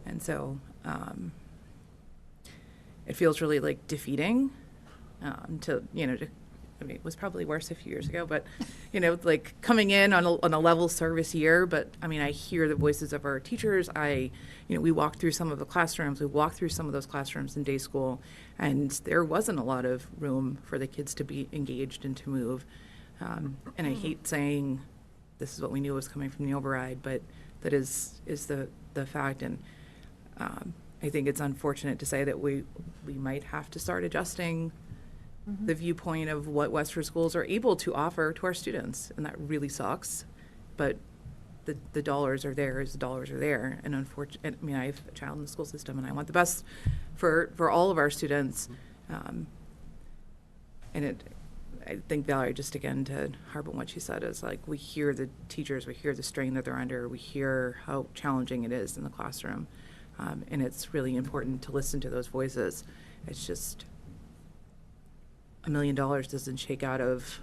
And so it feels really like defeating to, you know, I mean, it was probably worse a few years ago, but, you know, like coming in on a level service year, but I mean, I hear the voices of our teachers. You know, we walked through some of the classrooms, we walked through some of those classrooms in day school, and there wasn't a lot of room for the kids to be engaged and to move. And I hate saying this is what we knew was coming from the override, but that is the fact. And I think it's unfortunate to say that we might have to start adjusting the viewpoint of what Westford schools are able to offer to our students, and that really sucks. But the dollars are there as the dollars are there, and unfortunately, I mean, I have a child in the school system, and I want the best for all of our students. And I think Valerie, just again to harp on what she said, is like we hear the teachers, we hear the strain that they're under, we hear how challenging it is in the classroom, and it's really important to listen to those voices. It's just $1 million doesn't shake out of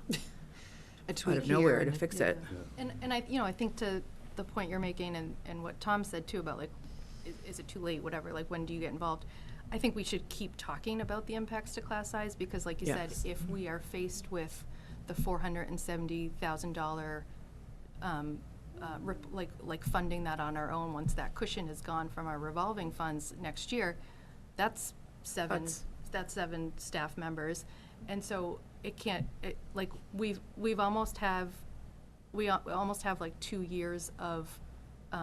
nowhere to fix it. And I, you know, I think to the point you're making and what Tom said too about like, is it too late, whatever, like when do you get involved? I think we should keep talking about the impacts to class size because like you Yes. said, if we are faced with the $470,000 like funding that on our own once that cushion is gone from our revolving funds next year, that's seven staff members. And so it can't, like, we almost have like 2 years of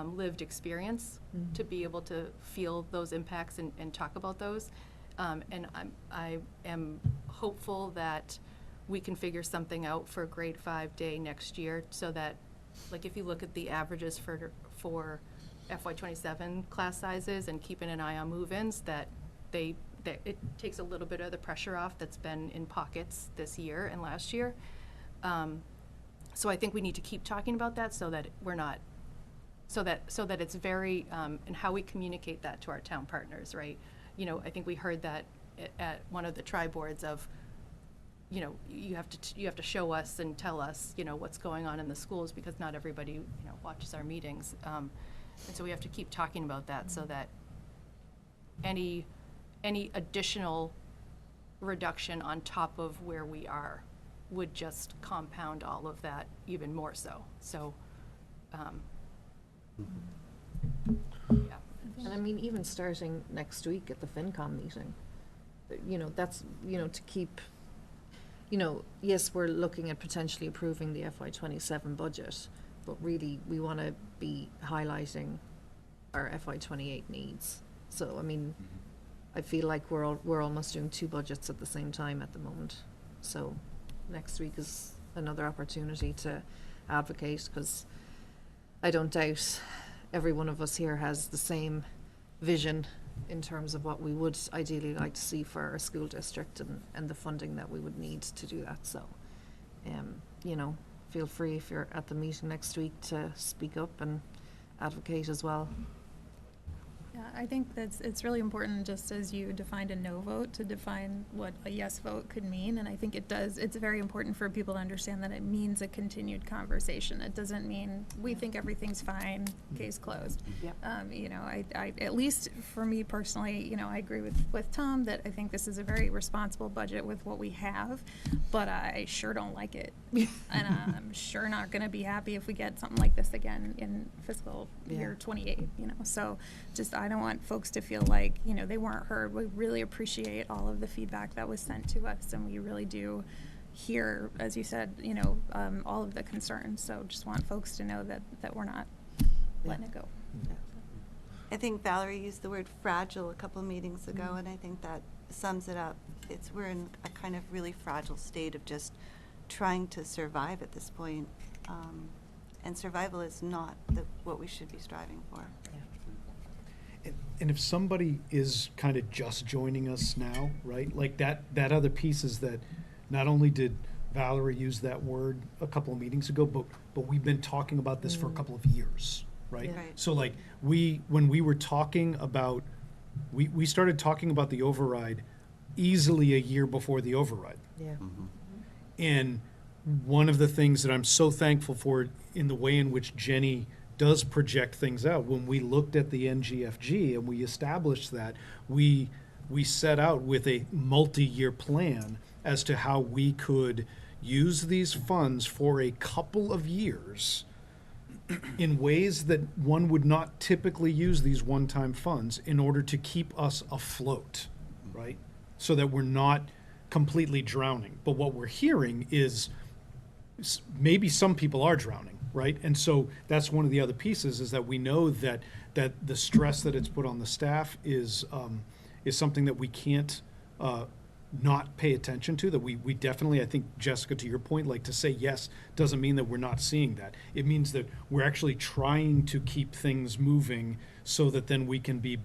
lived experience to be able to feel those impacts and talk about those. And I am hopeful that we can figure something out for grade 5 day next year so that, like, if you look at the averages for FY27 class sizes and keeping an eye on move-ins, that they that it takes a little bit of the pressure off that's been in pockets this year and last year. So I think we need to keep talking about that so that we're not, so that it's very, and how we communicate that to our town partners, right? You know, I think we heard that at one of the tri-boards of, you know, you have to show us and tell us, you know, what's going on in the schools, because not everybody, you know, watches our meetings. And so we have to keep talking about that so that any additional reduction on top of where we are would just compound all of that even more so. So, yeah. And I mean, even starting next week at the FinCom meeting, you know, that's, you know, to keep, you know, yes, we're looking at potentially approving the FY27 budget, but really we want to be highlighting our FY28 needs. So, I mean, I feel like we're almost doing two budgets at the same time at the moment. So next week is another opportunity to advocate, because I don't doubt every one of us here has the same vision in terms of what we would ideally like to see for our school district and the funding that we would need to do that. So, you know, feel free if you're at the meeting next week to speak up and advocate as well. Yeah, I think it's really important, just as you defined a no vote, to define what a yes vote could mean. And I think it's very important for people to understand that it means a continued conversation. It doesn't mean we think everything's fine, case closed. Yep. You know, I at least for me personally, you know, I agree with Tom that I think this is a very responsible budget with what we have, but I sure don't like it. And I'm sure not going to be happy if we get something like this again in fiscal year 28, you know. So just, I don't want folks to feel like, you know, they weren't heard. We really appreciate all of the feedback that was sent to us, and we really do hear, as you said, you know, all of the concerns. So just want folks to know that we're not letting it go. I think Valerie used the word fragile a couple of meetings ago, and I think that sums it up. We're in a kind of really fragile state of just trying to survive at this point. And survival is not what we should be striving for. And if somebody is kind of just joining us now, right, like that other piece is that not only did Valerie use that word a couple of meetings ago, but we've been talking about this for a couple of years, right? Yeah. Right. So like when we were talking about, we started talking about the override easily a year before the override. Yeah. And one of the things that I'm so thankful for in the way in which Jenny does project things out, when we looked at the NGFG and we established that, we set out with a multi-year plan as to how we could use these funds for a couple of years in ways that one would not typically use these one-time funds in order to keep us afloat, right? So that we're not completely drowning. But what we're hearing is maybe some people are drowning, right? And so that's one of the other pieces, is that we know that the stress that it's put on the staff is something that we can't not pay attention to, that we definitely, I think, Jessica, to your point, like, to say yes doesn't mean that we're not seeing that. It means that we're actually trying to keep things moving so that then we can be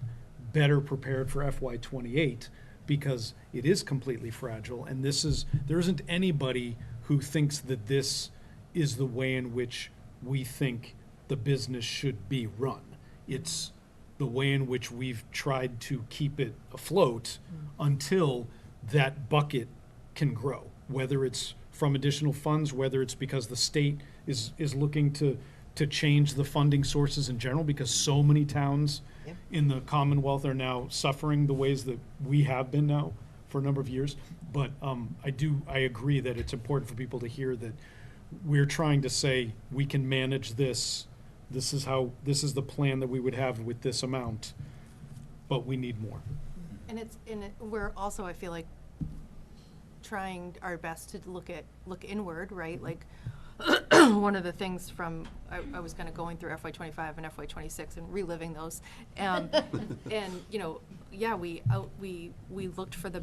better prepared for FY28, because it is completely fragile, and there isn't anybody who thinks that this is the way in which we think the business should be run. It's the way in which we've tried to keep it afloat until that bucket can grow, whether it's from additional funds, whether it's because the state is looking to change the funding sources in general, because so many towns in the Commonwealth are now suffering the ways that we have been now for a number of years. But I agree that it's important for people to hear that we're trying to say we can manage this. This is the plan that we would have with this amount, but we need more. And we're also, I feel like, trying our best to look inward, right? Like, one of the things from, I was kind of going through FY25 and FY26 and reliving those, and you know, yeah, we looked for the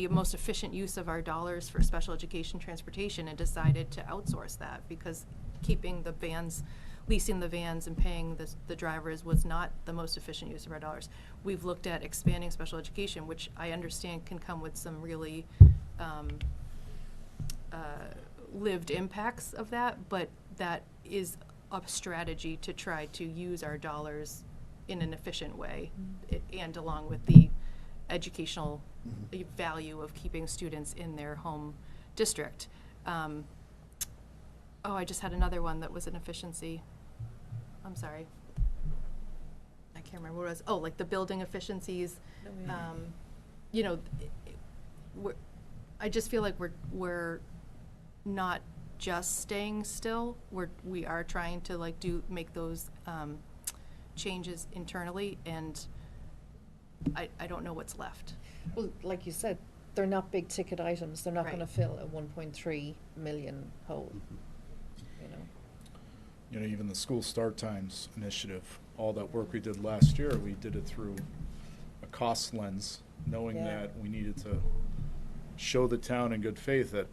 most efficient use of our dollars for special education transportation, and decided to outsource that, because keeping the bands leasing the vans and paying the drivers was not the most efficient use of our dollars. We've looked at expanding special education, which I understand can come with some really lived impacts of that, but that is a strategy to try to use our dollars in an efficient way, and along with the educational value of keeping students in their home district. Oh, I just had another one that was an efficiency. I'm sorry. I can't remember what it was. Oh, like the building efficiencies. You know, I just feel like we're not just staying still. We are trying to like make those changes internally, and I don't know what's left. Well, like you said, they're not big ticket items. They're not Right. going to fill a 1.3 million hole. You know. You know, even the school start times initiative, all that work we did last year, we did it through a cost lens, knowing Yeah. that we needed to show the town in good faith that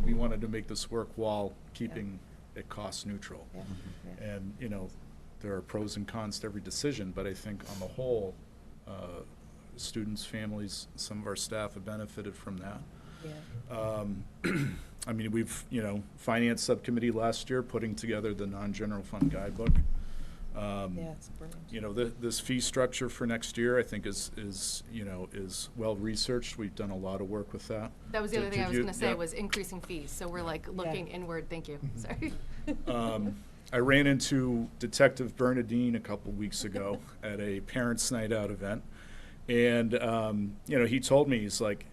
we wanted to make this work while keeping it cost neutral. Yeah. Yeah. And, you know, there are pros and cons to every decision, but I think on the whole, students, families, some of our staff have benefited from that. Yeah. I mean, we've, you know, finance subcommittee last year putting together the non-general fund guidebook. Yeah, it's brilliant. You know, this fee structure for next year, I think is you know, is well-researched. We've done a lot of work with that. That was the other thing I was you- going to say yeah. was increasing fees. So we're like looking inward. Thank you. Sorry. I ran into Detective Bernadine a couple weeks ago at a Parents' Night Out event, and you know, he told me, he's like,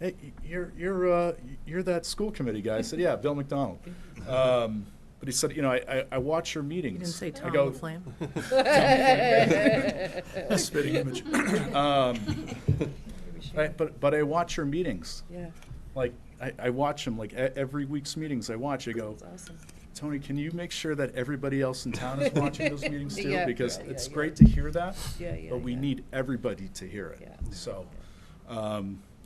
"Hey, you're that school committee guy." I said, "Yeah, Bill McDonald." But he said, "You know, I watch your meetings." You didn't say I Tom go, the Flame? spitting image. But I watch your meetings. Yeah. Like I watch them like every week's meetings. I watch. I go, That's awesome. Tony, can you make sure that everybody else in town is watching those meetings too? Yeah, Because yeah, it's yeah, great to hear that, Yeah, yeah, but we yeah. need everybody to hear it. Yeah. So,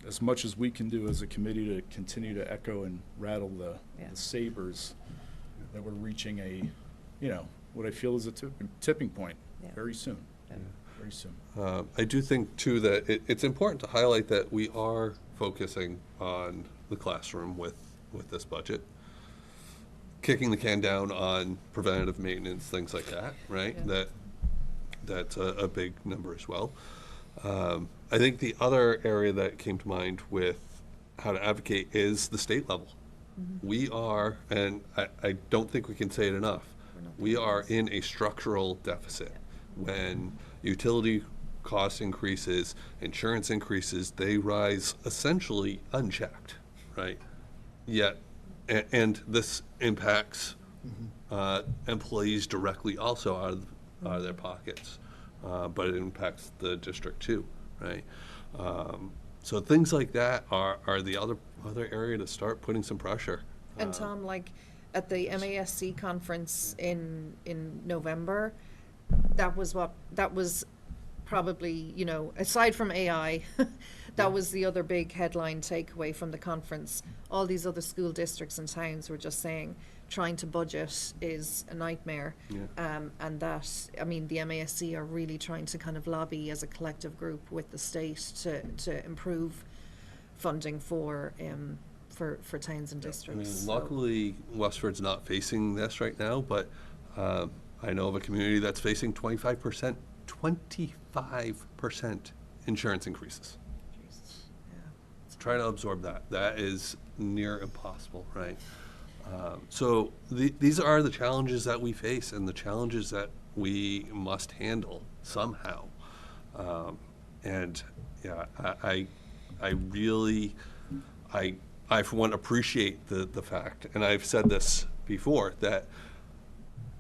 as much as we can do as a committee to continue to echo and rattle the sabers, that we're reaching a, you know, what I feel is a tipping point Yeah. very soon. Very soon. I do think, too, that it's important to highlight that we are focusing on the classroom with this budget, kicking the can down on preventative maintenance, things like that, right? Yeah. That's a big number as well. I think the other area that came to mind with how to advocate is the state level. We are, and I don't think we can say it enough, we are in a structural deficit. When utility cost increases, insurance increases, they rise essentially unchecked, right? Yet, and this impacts employees directly also out of their pockets, but it impacts the district too, right? So things like that are the other area to start putting some pressure. And Tom, like at the MASC conference in November, that was probably, you know, aside from AI, that was the other big headline takeaway from the conference. All these other school districts and towns were just saying trying to budget is a nightmare. Yeah. And that, I mean, the MASC are really trying to kind of lobby as a collective group with the state to improve funding for towns and I districts. mean, So- luckily, Westford's not facing this right now, but I know of a community that's facing 25% insurance increases. Try to absorb that. That is near impossible, right? So these are the challenges that we face and the challenges that we must handle somehow. And yeah, I really, I for one appreciate the fact, and I've said this before, that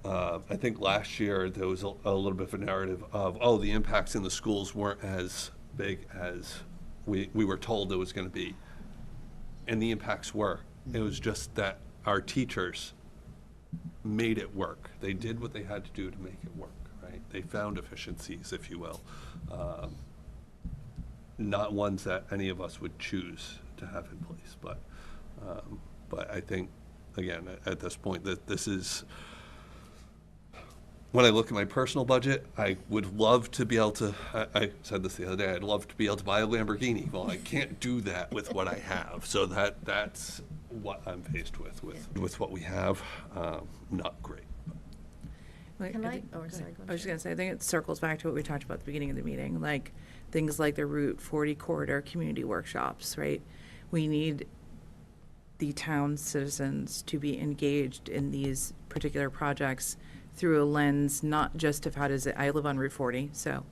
I think last year there was a little bit of a narrative of, oh, the impacts in the schools weren't as big as we were told it was going to be. And the impacts were. It was just that our teachers made it work. They did what they had to do to make it work, right? They found efficiencies, if you will. Not ones that any of us would choose to have in place. But I think, again, at this point, that this is when I look at my personal budget, I would love to be able to, I said this the other day, I'd love to be able to buy a Lamborghini. Well, I can't do that with what I have. So that's what I'm faced with what we have. Not great. Like, Can I- think- oh, sorry, go I was just gonna say, I think it circles back to what we talked about at the beginning of the meeting, like things like the Route 40 corridor community workshops, right? We need the town citizens to be engaged in these particular projects through a lens, not just of how does it, I live on Route 40, so,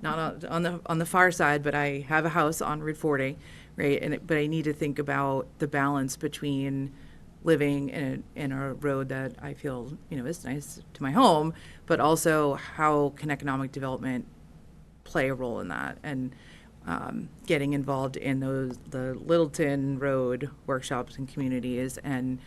not on the far side, but I have a house on Route 40, right? But I need to think about the balance between living in a road that I feel, is nice to my home, but also how can economic development play a role in that? And getting involved in the Littleton Road workshops and communities, and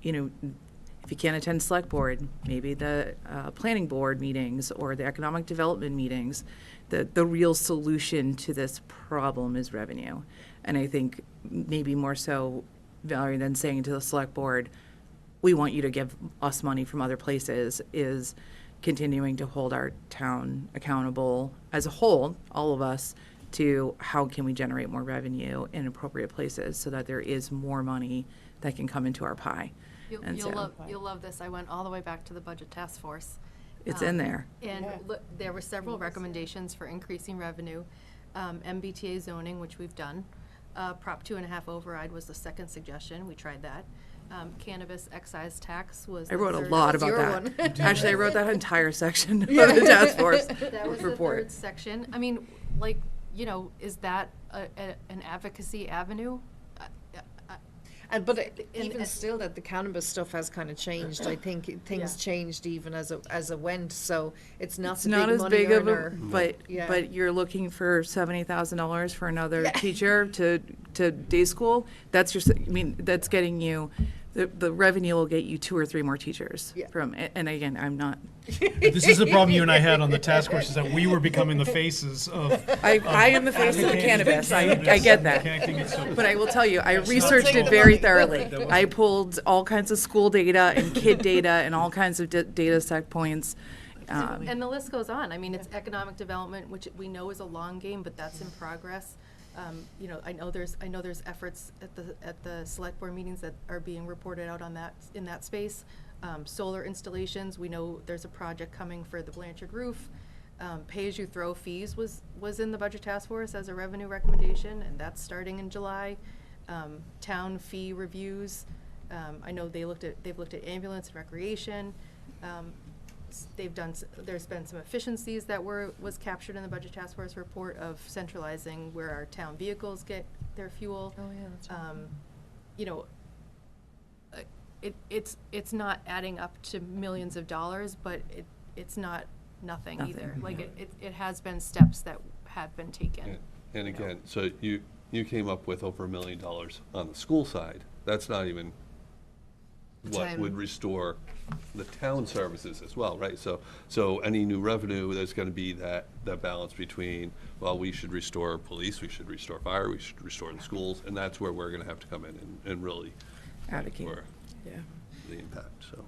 if you can't attend select board, maybe the planning board meetings or the economic development meetings. The real solution to this problem is revenue, and I think maybe more so, Valerie, than saying to the select board, we want you to give us money from other places, is continuing to hold our town accountable as a whole, all of us, to how can we generate more revenue in appropriate places so that there is more money that can come into our pie. You'll love this. I went all the way back to the budget task force. It's in there. And there were several recommendations for increasing revenue. MBTA zoning, which we've done. Prop 2.5 override was the second suggestion. We tried that. Cannabis excise tax was I the wrote a third. lot That was about your that. one. Actually, I wrote that entire section of the task force That was the report. third section. I mean, is that an advocacy avenue? But And- even and- still, that the cannabis stuff has kind of changed. I think things changed even as it went. So it's not It's the not big as money big of a, earner. but you're looking for $70,000 for another teacher to day school. That's that's getting you, the revenue will get you 2 or 3 more teachers from, and again, I'm not. This is the problem you and I had on the task force, is that we were becoming the faces of. I am the face of the cannabis. I get that. Connecting it so- But I will tell you, I researched it very thoroughly. I pulled all kinds of school data and kid data and all kinds of data set points. And the list goes on. I mean, it's economic development, which we know is a long game, but that's in progress. I know there's efforts at the select board meetings that are being reported out in that space. Solar installations, we know there's a project coming for the Blanchard roof. Pay-as-you-throw fees was in the budget task force as a revenue recommendation, and that's starting in July. Town fee reviews, I know they've looked at ambulance and recreation. There's been some efficiencies that was captured in the budget task force report of centralizing where our town vehicles get their fuel. Oh, yeah, that's right. It's not adding up to millions of dollars, but it's not nothing either. Like it has been steps that have been taken. And again, so you came up with over $1 million on the school side. That's not even what would restore the town services as well, right? So any new revenue, there's going to be that balance between, well, we should restore police, we should restore fire, we should restore the schools, and that's where we're going to have to come in and really Advocate. for Yeah. the impact. So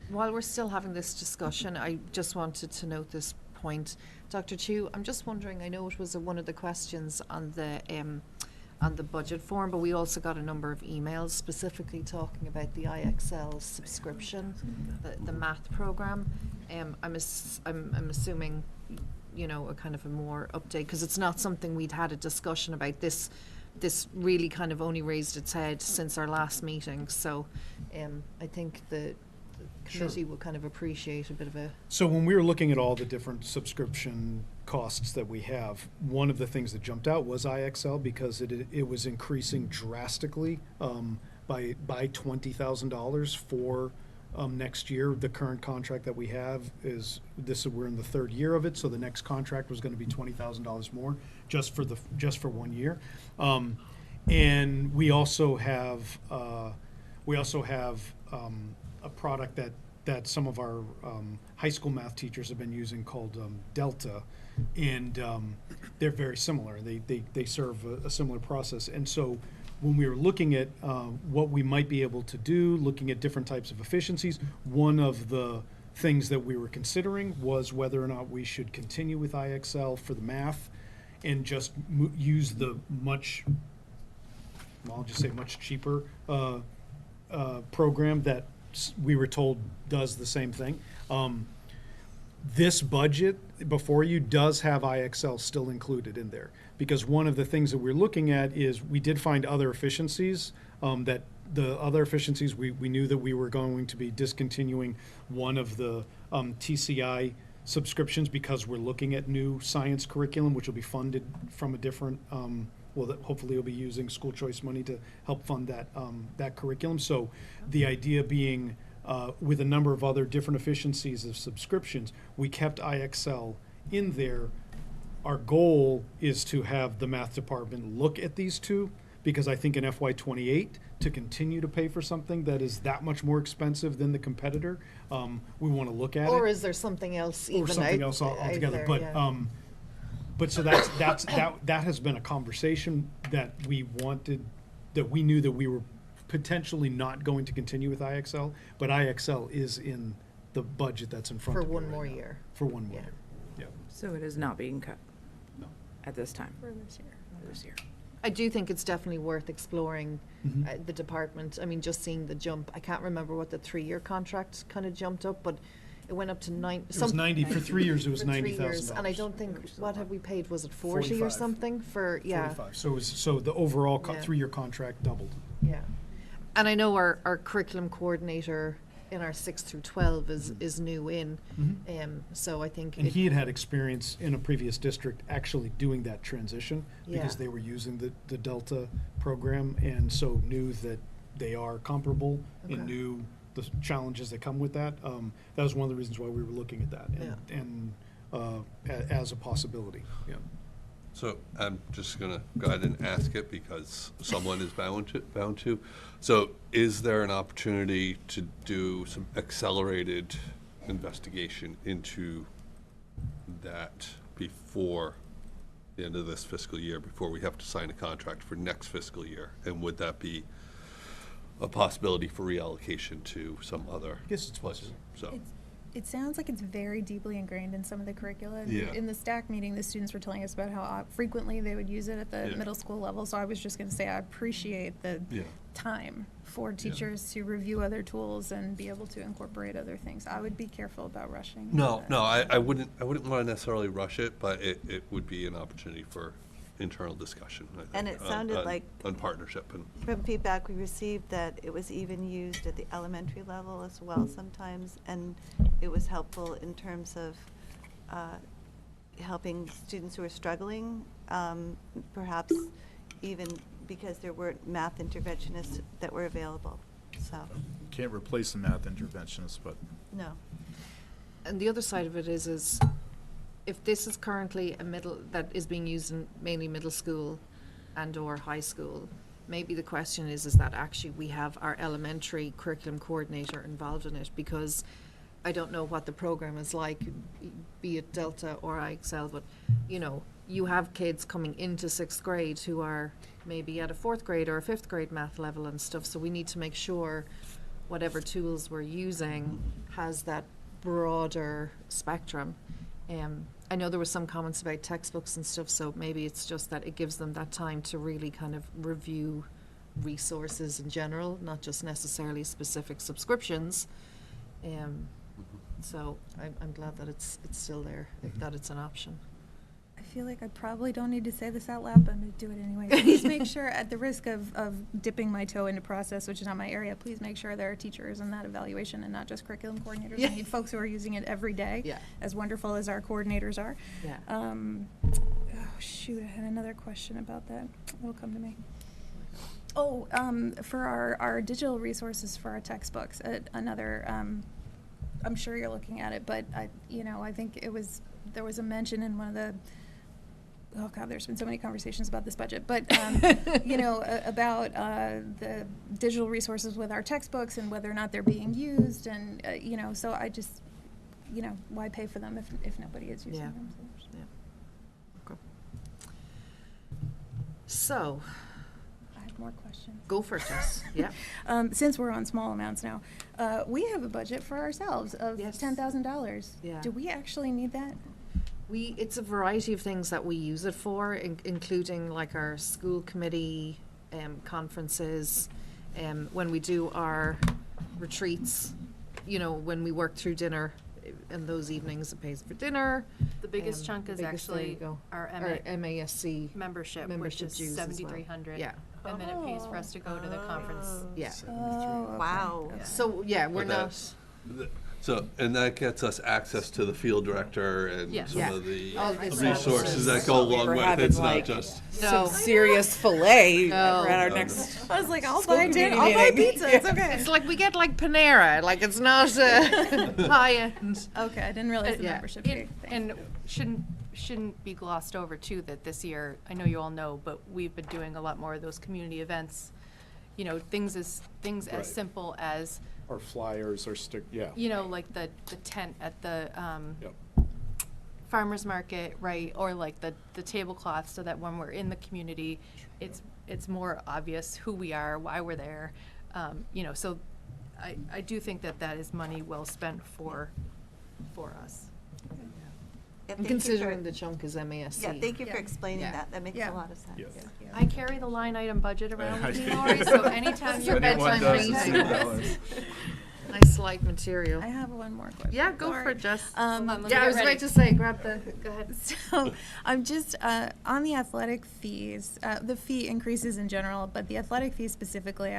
While we're still having this discussion, I just wanted to note this point. Dr. Chu, I'm just wondering, I know it was one of the questions on the budget form, but we also got a number of emails specifically talking about the IXL subscription, the math program. I'm assuming, a kind of a more update, because it's not something we'd had a discussion about. This really kind of only raised its head since our last meeting, so I think the committee will kind of appreciate a bit of a. So when we were looking at all the different subscription costs that we have, one of the things that jumped out was IXL, because it was increasing drastically by $20,000 for next year. The current contract that we have we're in the 3rd year of it, so the next contract was going to be $20,000 more just for 1 year. And we also have a product that some of our high school math teachers have been using called Delta, and they're very similar. They serve a similar process. And so when we were looking at what we might be able to do, looking at different types of efficiencies, one of the things that we were considering was whether or not we should continue with IXL for the math and just use the much, well, I'll just say much cheaper program that we were told does the same thing. This budget before you does have IXL still included in there, because one of the things that we're looking at is we did find other efficiencies, that the other efficiencies, we knew that we were going to be discontinuing one of the TCI subscriptions because we're looking at new science curriculum, which will be funded from a different, that hopefully will be using school choice money to help fund that curriculum. So the idea being, with a number of other different efficiencies of subscriptions, we kept IXL in there. Our goal is to have the math department look at these two, because I think in FY28, to continue to pay for something that is that much more expensive than the competitor, we want to look at it. Or is there something else even Or something else altogether. But so that has been a conversation that we wanted, that we knew that we were potentially not going to continue with IXL, but IXL is in the budget that's in front For of you one right more now. year. For one more Yeah. year, yeah. So it is not being cut No. at this time, For this year. this year. I do think it's definitely worth exploring Mhm. the department. I mean, just seeing the jump. I can't remember what the 3-year contract kind of jumped up, but it went up to It was 90, for 3 years, it was for 3 $90,000. years, and I don't think, what have we paid, was it 40 or 45. something for, yeah. 45. So it was, so the overall Yeah. 3-year contract doubled. Yeah. And I know our curriculum coordinator in our 6 through 12 is new in, so I think. And he had experience in a previous district actually doing that transition, because Yeah. they were using the Delta program, and so knew that they are comparable and Okay. knew the challenges that come with that. That was one of the reasons why we were looking at that, and as a possibility, yeah. So I'm just gonna go ahead and ask it because someone is bound to. So is there an opportunity to do some accelerated investigation into that before the end of this fiscal year, before we have to sign a contract for next fiscal year? And would that be a possibility for reallocation to some other Yes, it's place? possible. So, It sounds like it's very deeply ingrained in some of the curricula. And Yeah. In the STAC meeting, the students were telling us about how frequently they would use it at the Yeah. middle school level. So I was just going to say I appreciate the Yeah. time for teachers to review other tools and be able to incorporate other things. I would be careful about rushing. no, but- no, I wouldn't want to necessarily rush it, but it would be an opportunity for internal discussion, I think. And it sounded on- like- on partnership and. From feedback we received, that it was even used at the elementary level as well sometimes, and it was helpful in terms of helping students who are struggling, perhaps even because there weren't math interventionists that were available, so, Can't replace the math interventionist, but no. And the other side of it is if this is currently that is being used in mainly middle school and or high school, maybe the question is that actually we have our elementary curriculum coordinator involved in it, because I don't know what the program is like, be it Delta or IXL, but, you have kids coming into 6th grade who are maybe at a 4th grade or a 5th grade math level and stuff, so we need to make sure whatever tools we're using has that broader spectrum. I know there were some comments about textbooks and stuff, so maybe it's just that it gives them that time to really kind of review resources in general, not just necessarily specific subscriptions. So I'm glad that it's still there, that it's an option. I feel like I probably don't need to say this out loud, but I'm going to do it anyway. Please make sure, at the risk of dipping my toe into process, which is not my area, please make sure there are teachers in that evaluation and not just curriculum coordinators. Yeah. We need folks who are using it every day, Yeah. as wonderful as our coordinators are. Yeah. Oh, shoot, I had another question about that. It'll come to me. Oh, for our digital resources for our textbooks, another, I'm sure you're looking at it, but I think there was a mention in one of the, oh God, there's been so many conversations about this budget, but, about the digital resources with our textbooks and whether or not they're being used, and, so I just, why pay for them if nobody is using Yeah. them? So, I have more questions. Go for it, Jess. Yeah. Since we're on small amounts now, we have a budget for ourselves of Yes. $10,000. Yeah. Do we actually need that? It's a variety of things that we use it for, including like our school committee conferences, when we do our retreats, you know, when we work through dinner, in those evenings it pays for dinner. The biggest chunk is there you actually go. our Our MASC membership, which membership is dues as well. 7,300. Yeah. And then it pays for us to go to the conference. Yeah. Oh, Wow. So, yeah, we're But not, So, and that gets us access to the field director and Yes. some Yeah. of the All the resources that go along We're with it. having, It's not like, just, Some serious filet No. at our No. next. I was like, I'll School buy dinner. committee I'll buy meeting. pizza. It's okay. it's like we get like Panera, like it's not high-end. Okay, I didn't realize the Yeah. membership fee. And shouldn't be glossed over too, that this year, I know you all know, but we've been doing a lot more of those community events. You know, things as Right. simple as, Or flyers or yeah. you know, like the tent at the, Yep. farmer's market, right, or like the tablecloth, so that when we're in the community, it's more obvious who we are, why we're there. You know, so I do think that is money well spent for us. Yeah, And thank you for- considering the chunk is MASC. Yeah, thank you for Yeah. explaining Yeah. that. That makes Yeah. a lot of sense. Yeah. I carry the line item budget around with me, Yeah. Lori, so anytime That's you're your Anyone bedtime does, reading. it's Nice light material. I have one more question. Yeah, go for Sorry. it, Jess. Hold on, let me Yeah, I get was ready. about to say, grab the. Go ahead. So I'm just on the athletic fees, the fee increases in general, but the athletic fees specifically,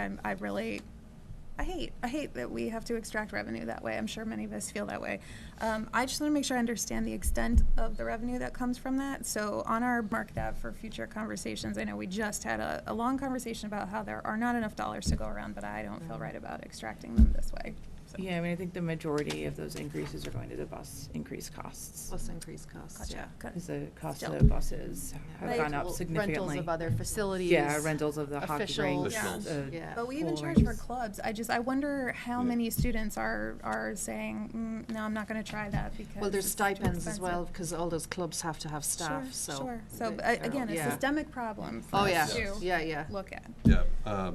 I hate that we have to extract revenue that way. I'm sure many of us feel that way. I just want to make sure I understand the extent of the revenue that comes from that. So on our mark that for future conversations, I know we just had a long conversation about how there are not enough dollars to go around, but I don't feel right about extracting them this way. So. Yeah, I mean, I think the majority of those increases are going to the bus increase costs. Plus increased costs, Gotcha. yeah. Got it. Because the cost Still. of the buses have Like gone up rentals significantly. of other facilities. Yeah, rentals of the hockey officials. rinks. Officials. Yeah. But we even pool charge for rinks. clubs. I wonder how many students are saying, no, I'm not going to try that because. Well, there's it's too stipends as expensive." well, because all those clubs have to have staff, Sure, so. Sure, so, they- but, again, a yeah. systemic problem for Oh, us yeah, to yeah. look at. yeah,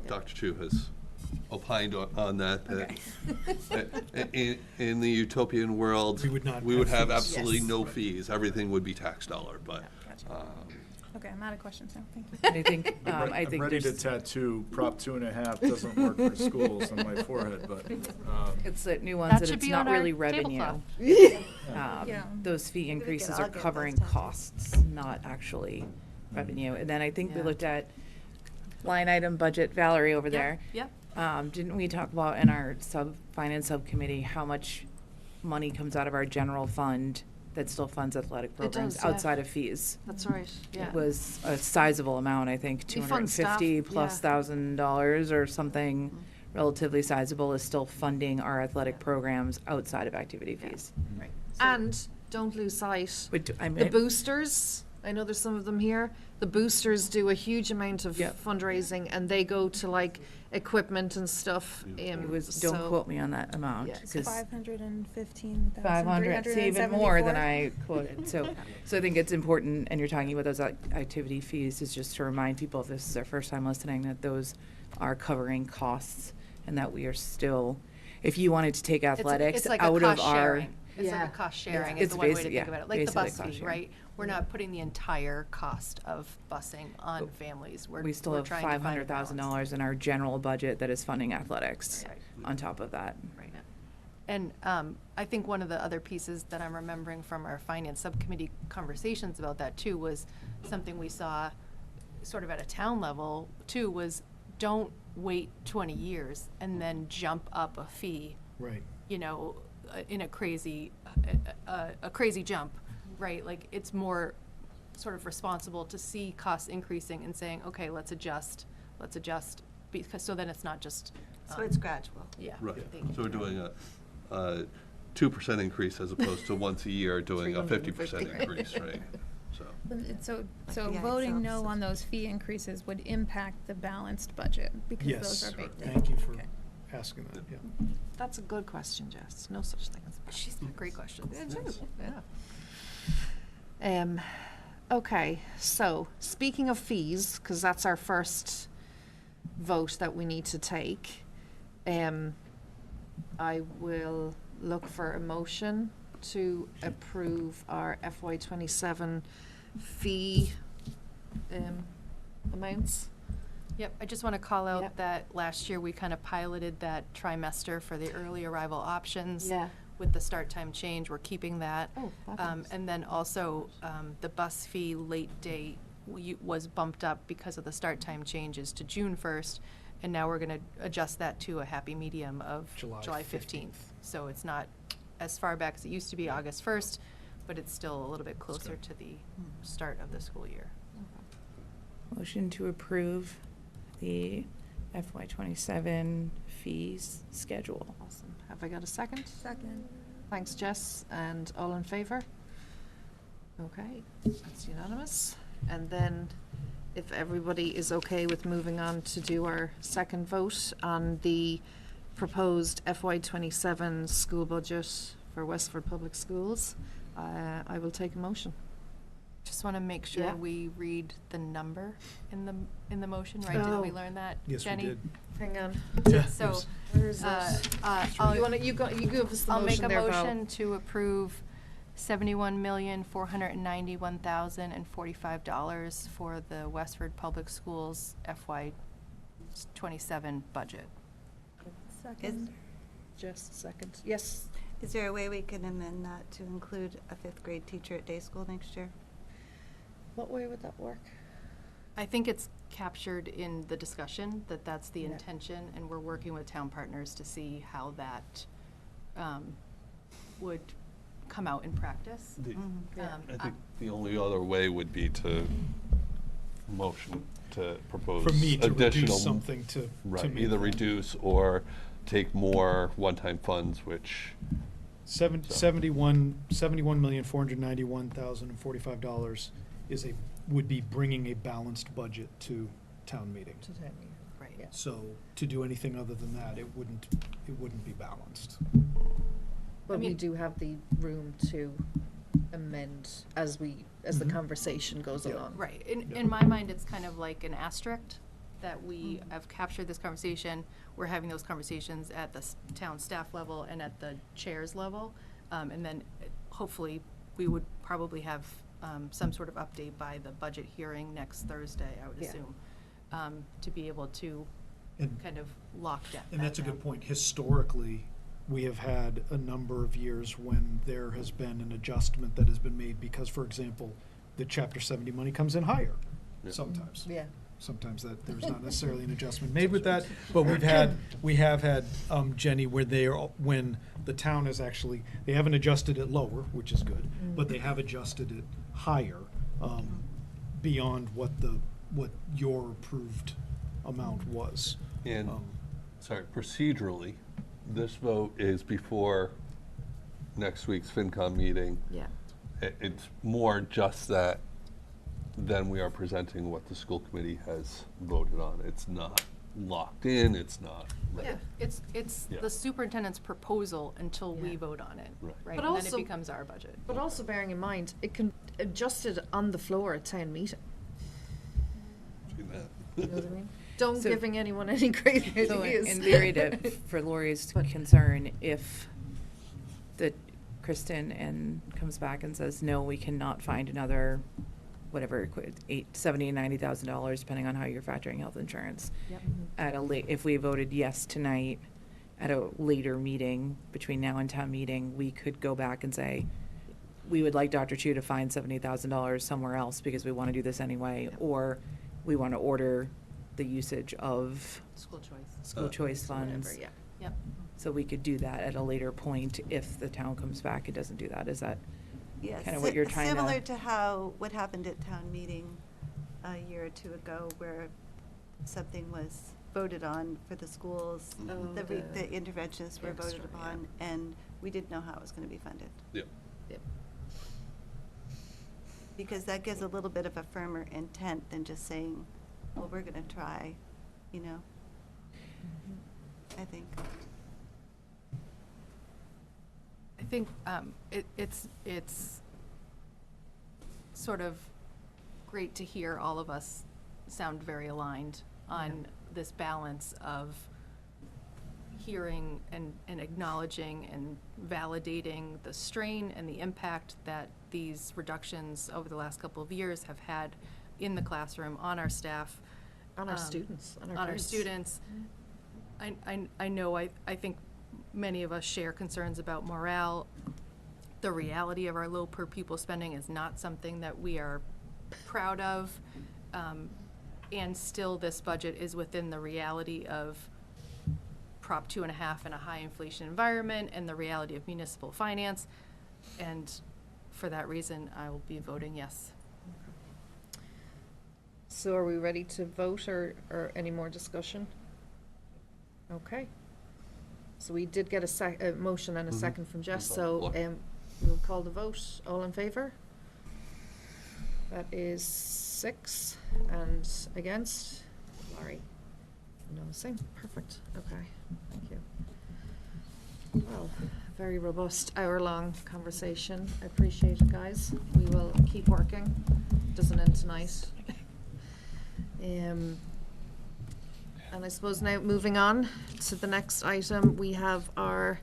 Dr. Chu has opined on that. In the utopian world, We would not we would have have fees. absolutely Yes. no fees. Everything would be tax dollar, but, Gotcha. Okay, I'm out of questions now, thank you. And I think, I I'm think ready to there's, tattoo Prop 2.5 doesn't work for schools on my forehead, but, it's that nuance That that should it's be not on our really revenue. tablecloth. Yeah. Those fee increases I'll are get those covering tattoos. costs, not actually revenue. And then I think we Yeah. looked at line item budget, Valerie over there. Yep. Didn't we talk about in our finance subcommittee how much money comes out of our general fund that still funds athletic programs does, yeah. outside of fees? That's right, yeah. It was a sizable amount, I think, We fund staff, $250 plus yeah. $1,000 or something relatively sizable is still funding our athletic programs outside of activity fees. Right. And don't lose sight, But I the mean, boosters, I know there's some of them here, the boosters do a huge amount of Yep. fundraising, and they go to like equipment and stuff. it was, don't so- quote me on that amount, Yeah, because 515,374. 500, it's even more than I quoted. So I think it's important, and you're talking about those activity fees, is just to remind people, if this is their first time listening, that those are covering costs, and that we are still, if you wanted to take athletics It's like a out of cost our. sharing. It's like Yeah. a cost sharing It's is the one way to basic- think yeah, about it, like the bus basically cost fee, sharing. right? We're not putting the entire cost of busing on families. We still we're have trying to find a $500,000 balance. in our general budget that is funding athletics Right. on top of that. Right. And I think one of the other pieces that I'm remembering from our finance subcommittee conversations about that too was something we saw sort of at a town level too, was don't wait 20 years and then jump up a fee, Right. you know, in a crazy jump, right? Like, it's more sort of responsible to see costs increasing and saying, okay, let's adjust, because, so then it's not just. So it's gradual. Yeah. right. thank you. So we're doing a 2% increase as opposed to once a year doing a 50% increase, right? So, So Yeah, voting it's no opposite. on those fee increases would impact the balanced budget because Yes, those are baked in. thank you for Okay. asking that, yeah. That's a good question, Jess. No such thing as bad. She's got great questions. Okay, so speaking of fees, because that's our first vote that we need to take. I will look for a motion to approve our FY27 fee amounts. Yep, I just want to call out Yep. that last year we kind of piloted that trimester for the early arrival options. Yeah. With the start time change, we're keeping that. Oh, fabulous. And then also, the bus fee late date was bumped up because of the start time changes to June 1st. And now we're going to adjust that to a happy medium of July July 15th. So it's not as far back as it used to be, August 1st, but it's still a little bit closer to the start of the school year. Motion to approve the FY27 fees schedule. Awesome. Have I got a second? Second. Thanks, Jess. And all in favor? Okay, that's unanimous. And then if everybody is okay with moving on to do our second vote on the proposed FY27 school budget for Westford Public Schools, I will take a motion. Just want to make sure Yeah. we read the number in the motion, right? Didn't we Oh. learn that, Yes, we Jenny? did. Hang on. Yeah, So, yes. Where's I'll- you give us the I'll make motion a there, Val. motion to approve $71,491,045 for the Westford Public Schools FY27 budget. Second. Jess, second. Yes. Is there a way we can amend that to include a 5th grade teacher at day school next year? What way would that work? I think it's captured in the discussion that that's the Yeah. intention, and we're working with town partners to see how that would come out in practice. I think the only other way would be to motion to propose For me to additional. reduce something to Right, make either that. reduce or take more one-time funds, which, $71,491,045 would be bringing a balanced budget to town meeting. Right. Yeah. So to do anything other than that, it wouldn't be balanced. But we mean- do have the room to amend as the Mhm. conversation goes Yeah. along. Right. In Yeah. my mind, it's kind of like an asterisk that we have captured this conversation. We're having those conversations at the town staff level and at the chairs level. And then hopefully, we would probably have some sort of update by the budget hearing next Thursday, I would Yeah. assume, to be able to And- kind of lock that And that's a down. good point. Historically, we have had a number of years when there has been an adjustment that has been made because, for example, the Chapter 70 money comes in higher Yeah. sometimes. Yeah. Sometimes that, there's not necessarily an adjustment made with that, but we have had, Jenny, where when the town has actually, they haven't adjusted it lower, which is good, but they have adjusted it higher, beyond what your approved amount was. and, Um, sorry, procedurally, this vote is before next week's FinCom meeting. Yeah. It's more just that then we are presenting what the school committee has voted on. It's not locked in, it's not. Yeah, it's Yeah. the superintendent's proposal until we Yeah. vote on it, Right. right? But And then also- it becomes our budget. But also bearing in mind, it can adjust it on the floor at town meeting. You know what I mean? Don't So- giving anyone any crazy So ideas. in theory, for Lori's concern, if Kristen comes back and says, no, we cannot find another, whatever, $70,000 and $90,000, depending on how you're factoring health insurance. Yep. If we voted yes tonight, at a later meeting, between now and town meeting, we could go back and say, we would like Dr. Chu to find $70,000 somewhere else because we want to do this anyway, or we want to order the usage of School choice. school choice Whatever, funds. yeah. Yep. So we could do that at a later point if the town comes back and doesn't do that. Is that Yes. kind of what you're trying to? Similar to what happened at town meeting a year or two ago, where something was voted on for the schools. Oh, The interventionists were extra, voted yeah. upon, and we didn't know how it was going to be funded. Yep. Yep. Because that gives a little bit of a firmer intent than just saying, well, we're going to try, you know? I think. I think it's sort of great to hear all of us sound very aligned on this balance of hearing and acknowledging and validating the strain and the impact that these reductions over the last couple of years have had in the classroom, on our staff. On our students, on our On our kids. students. I know, I think many of us share concerns about morale. The reality of our low per pupil spending is not something that we are proud of. And still, this budget is within the reality of Prop 2.5 in a high inflation environment and the reality of municipal finance. And for that reason, I will be voting yes. So are we ready to vote or any more discussion? Okay. So we did get a motion and a second from Jess, so we'll call the vote. All in favour? That is 6, and against? Larry? No, same, perfect, okay, thank you. Well, very robust hour-long conversation. I appreciate it, guys. We will keep working. Doesn't end tonight. And I suppose now moving on to the next item, we have our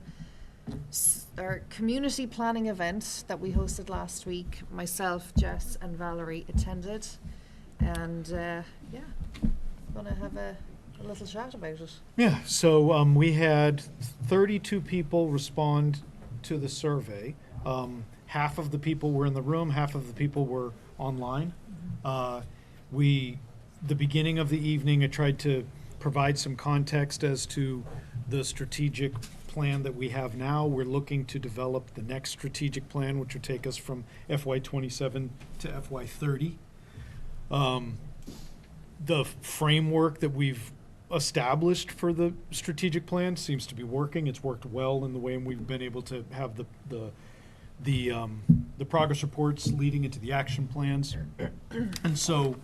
community planning event that we hosted last week. Myself, Jess, and Valerie attended, and gonna have a little chat about it. Yeah, so we had 32 people respond to the survey. Half of the people were in the room, half of the people were online. The beginning of the evening, I tried to provide some context as to the strategic plan that we have now. We're looking to develop the next strategic plan, which will take us from FY27 to FY30. The framework that we've established for the strategic plan seems to be working. It's worked well in the way we've been able to have the progress reports leading into the action plans. And so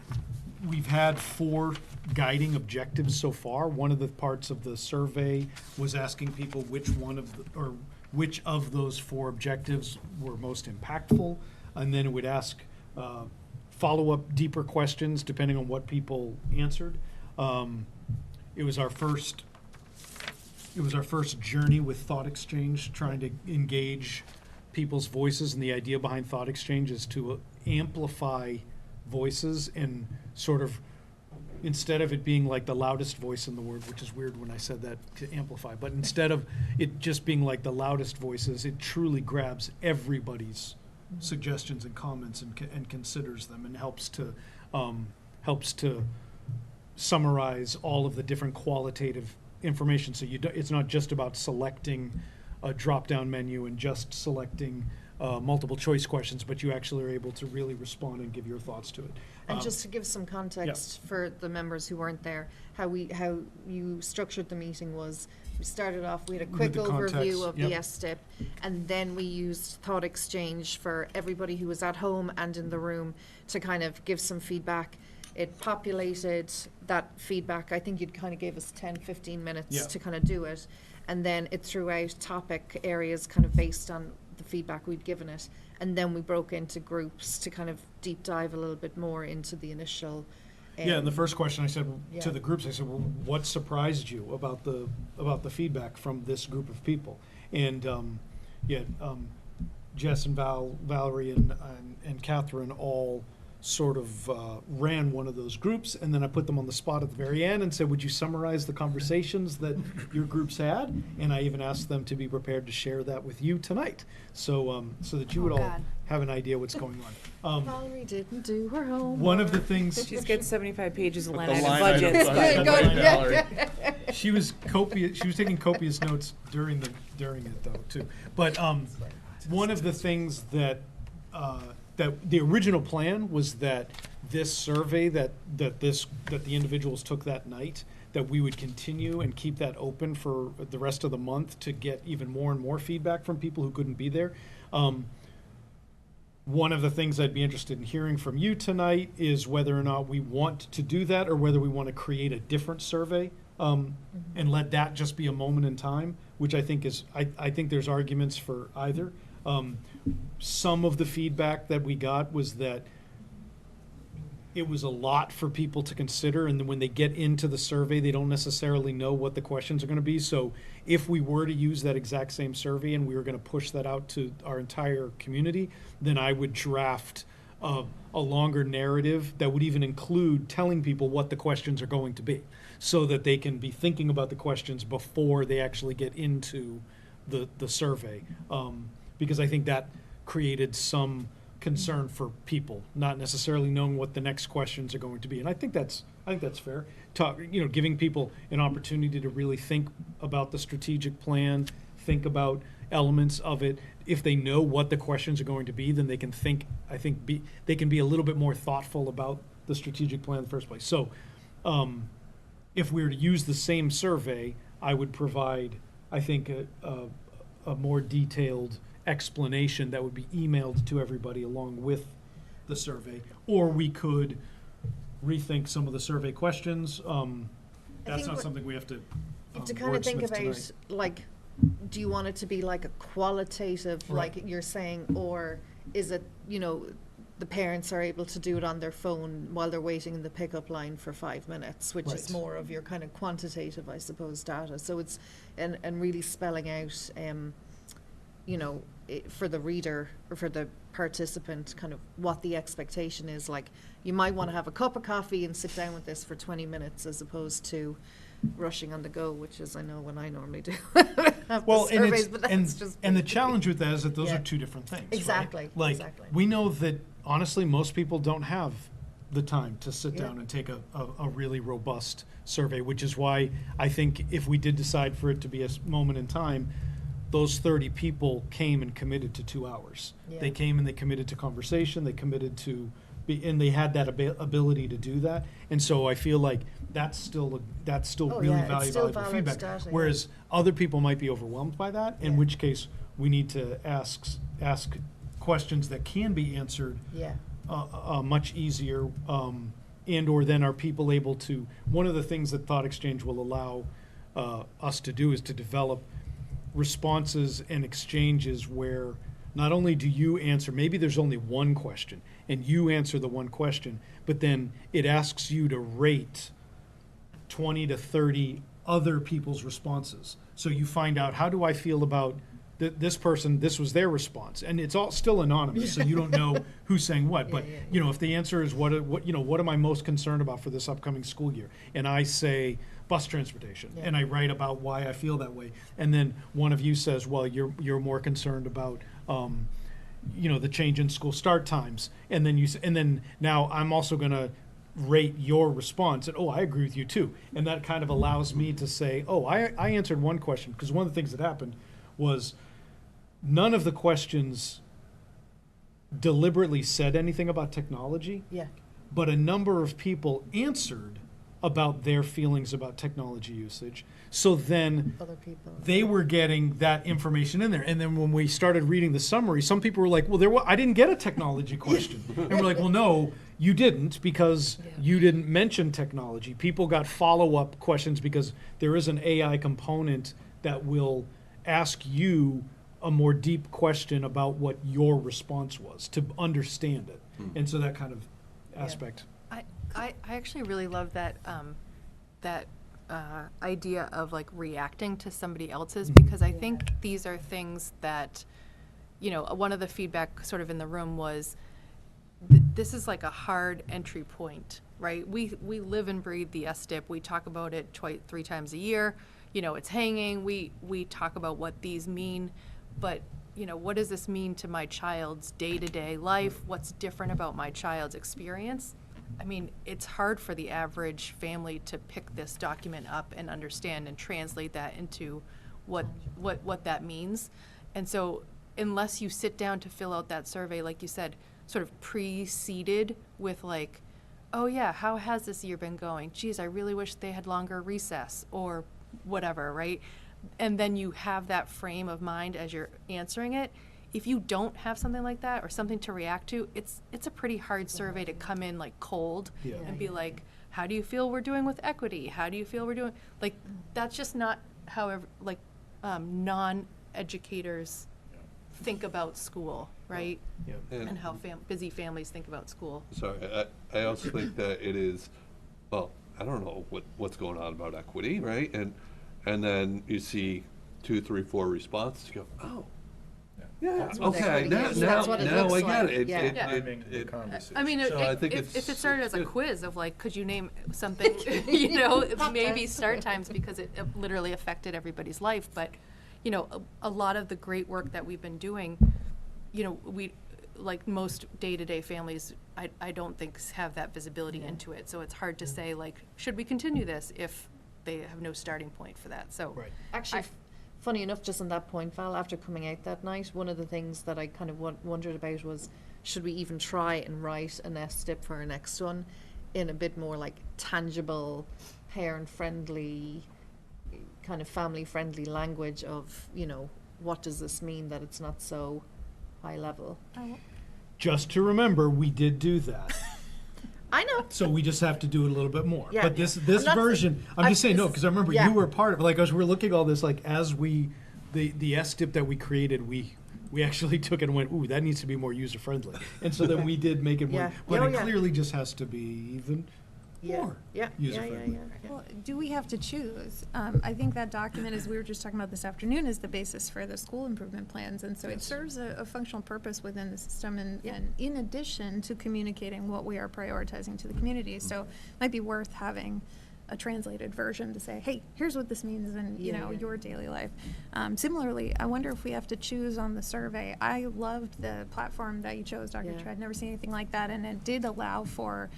we've had 4 guiding objectives so far. One of the parts of the survey was asking people which of those 4 objectives were most impactful, and then it would ask follow-up deeper questions depending on what people answered. It was our first journey with Thought Exchange, trying to engage people's voices, and the idea behind Thought Exchange is to amplify voices and sort of, instead of it being like the loudest voice in the world, which is weird when I said that, to amplify, but instead of it just being like the loudest voices, it truly grabs everybody's suggestions and comments and considers them, and helps to summarize all of the different qualitative information. So it's not just about selecting a drop-down menu and just selecting multiple choice questions, but you actually are able to really respond and give your thoughts to it. And just to give some context for the members who weren't there, how you structured the meeting was, we started off, we had a quick the overview context, of the STIP, and then we used Thought Exchange for everybody who was at home and in the room to kind of give some feedback. It populated that feedback. I think you'd kind of gave us 10-15 minutes to kind of do it, and then it threw out topic areas kind of based on the feedback we'd given it, and then we broke into groups to kind of deep dive a little bit more into the initial. And the first question I said to Yeah. the groups, I said, well, what surprised you about the feedback from this group of people? And Jess and Valerie and Catherine all sort of ran one of those groups, and then I put them on the spot at the very end and said, would you summarize the conversations that your groups had? And I even asked them to be prepared to share that with you tonight, so that you would all God. have an idea what's going on. Valerie didn't do her homework. One of the things She's got 75 pages of line the item line item budgets. budget. but- Good, Valerie. she was taking copious notes during it though too. But one of the things that the original plan was that this survey that the individuals took that night, that we would continue and keep that open for the rest of the month to get even more and more feedback from people who couldn't be there. One of the things I'd be interested in hearing from you tonight is whether or not we want to do that, or whether we want to create a different survey and let that just be a moment in time, which I think I think there's arguments for either. Some of the feedback that we got was that it was a lot for people to consider, and then when they get into the survey, they don't necessarily know what the questions are going to be. So if we were to use that exact same survey and we were going to push that out to our entire community, then I would draft a longer narrative that would even include telling people what the questions are going to be, so that they can be thinking about the questions before they actually get into the survey. Because I think that created some concern for people, not necessarily knowing what the next questions are going to be. And I think that's fair. Giving people an opportunity to really think about the strategic plan, think about elements of it. If they know what the questions are going to be, then they can they can be a little bit more thoughtful about the strategic plan in the first place. So if we were to use the same survey, I would provide, I think, a more detailed explanation that would be emailed to everybody along with the survey. Or we could rethink some of the survey questions. That's think not what- something we have to To kind of think wordsmith about, tonight. like, do you want it to be like a qualitative, Right. like you're saying, or is it, the parents are able to do it on their phone while they're waiting in the pickup line for 5 minutes, which is Right. more of your kind of quantitative, I suppose, data. So it's, and really spelling out, for the reader or for the participant, kind of what the expectation is. Like, you might want to have a cup of coffee and sit down with this for 20 minutes as opposed to rushing on the go, which is, I know, when I normally do. Have the surveys, but that's just and the me. challenge with that is that those Yeah. are two different things. right? Exactly, Like, exactly. we know that honestly, most people don't have the time to sit Yeah. down and take a really robust survey, which is why I think if we did decide for it to be a moment in time, those 30 people came and committed to 2 hours. Yeah. They came and they committed to conversation, they committed to, and they had that ability to do that. And so I feel like that's still Oh, really yeah, it's still valuable valid feedback. data, yeah. Whereas other people might be overwhelmed by that, in Yeah. which case we need to ask questions that can be answered Yeah. much easier, and or then are people able to, one of the things that Thought Exchange will allow us to do is to develop responses and exchanges where not only do you answer, maybe there's only one question, and you answer the one question, but then it asks you to rate 20 to 30 other people's responses. So you find out, how do I feel about this person, this was their response. And it's all still anonymous, so you don't know who's saying what. But, if the answer is what am I most concerned about for this upcoming school year? And I say bus transportation, and I write about why I feel that way. And then one of you says, well, you're more concerned about, the change in school start times. And then and then now I'm also going to rate your response, and I agree with you too. And that kind of allows me to say, I answered one question, because one of the things that happened was none of the questions deliberately said anything about technology, Yeah. but a number of people answered about their feelings about technology usage. So then Other people. they were getting that information in there. And then when we started reading the summary, some people were like, well, I didn't get a technology question. And we're like, well, no, you didn't, because you didn't mention technology. People got follow-up questions because there is an AI component that will ask you a more deep question about what your response was to understand it. And so that kind of aspect. I actually really love that idea of like reacting to somebody else's, because I think these are things that, one of the feedback sort of in the room was this is like a hard entry point, right? We live and breathe the SDIP. We talk about it 3 times a year. It's hanging. We talk about what these mean, but what does this mean to my child's day-to-day life? What's different about my child's experience? I mean, it's hard for the average family to pick this document up and understand and translate that into what that means. And so unless you sit down to fill out that survey, like you said, sort of preceded with like, oh yeah, how has this year been going? Geez, I really wish they had longer recess or whatever, right? And then you have that frame of mind as you're answering it. If you don't have something like that or something to react to, it's a pretty hard survey to come in like cold and be like, how do you feel we're doing with equity? How do you feel we're doing? Like, that's just not however, like, non-educators think about school, right? Yeah. And how busy families think about school. Sorry, I also think that it is, well, I don't know what's going on about equity, right? And then you see 2, 3, 4 responses, you go, oh, yeah, what okay, equity now is. That's what it I looks get like. it. Yeah. Timing the conversation. I mean, So I think if it's- it started as a it's good. quiz of like, could you name something, you know, maybe start times because it literally affected everybody's life. But, you know, a lot of the great work that we've been doing, you know, we, like most day-to-day families, I don't think have that visibility into it. So it's hard to say like, should we continue this if they have no starting point for that? So. Right. Actually, funny enough, just on that point, Val, after coming out that night, one of the things that I kind of wondered about was, should we even try and write an STIP for our next one in a bit more like tangible, parent-friendly, kind of family-friendly language of, you know, what does this mean that it's not so high level? Just to remember, we did do that. I know. So we just have to do it a little bit more. Yeah. But this I'm not version, saying- I'm just saying no, because I remember Yeah. you were part of it. Like as we're looking at all this, like as the STIP that we created, we actually took it and went, ooh, that needs to be more user friendly. And so then we did make it more, Yeah. but Oh, it yeah. clearly just has to be even more Yeah. user Yeah. friendly. Well, do we have to choose? I think that document, as we were just talking about this afternoon, is the basis for the school improvement plans, and so it serves a functional purpose within the system, and in addition to communicating what we are prioritizing to the community. So it might be worth having a translated version to say, hey, here's what this means in, you know, your daily life. Similarly, I wonder if we have to choose on the survey. I loved the platform that you chose, Dr. Yeah. Chu. I'd never seen anything like that, and it did allow for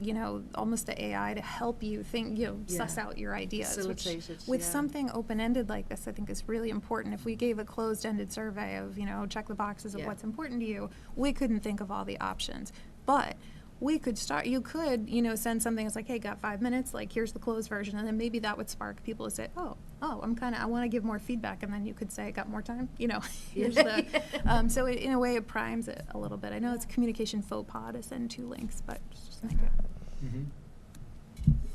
you know, almost the AI to help you think, you know, suss out your ideas. Which, Facilitated, with yeah. something open-ended like this, I think is really important. If we gave a closed-ended survey of, you know, check the boxes of Yeah. what's important to you, we couldn't think of all the options. But we could start, you could, you know, send something that's like, hey, got 5 minutes, like, here's the closed version, and then maybe that would spark people to say, oh, I want to give more feedback, and then you could say, got more time, you know, here's the, so in a way, it primes it a little bit. I know it's a communication faux pas to send 2 links, but just make it.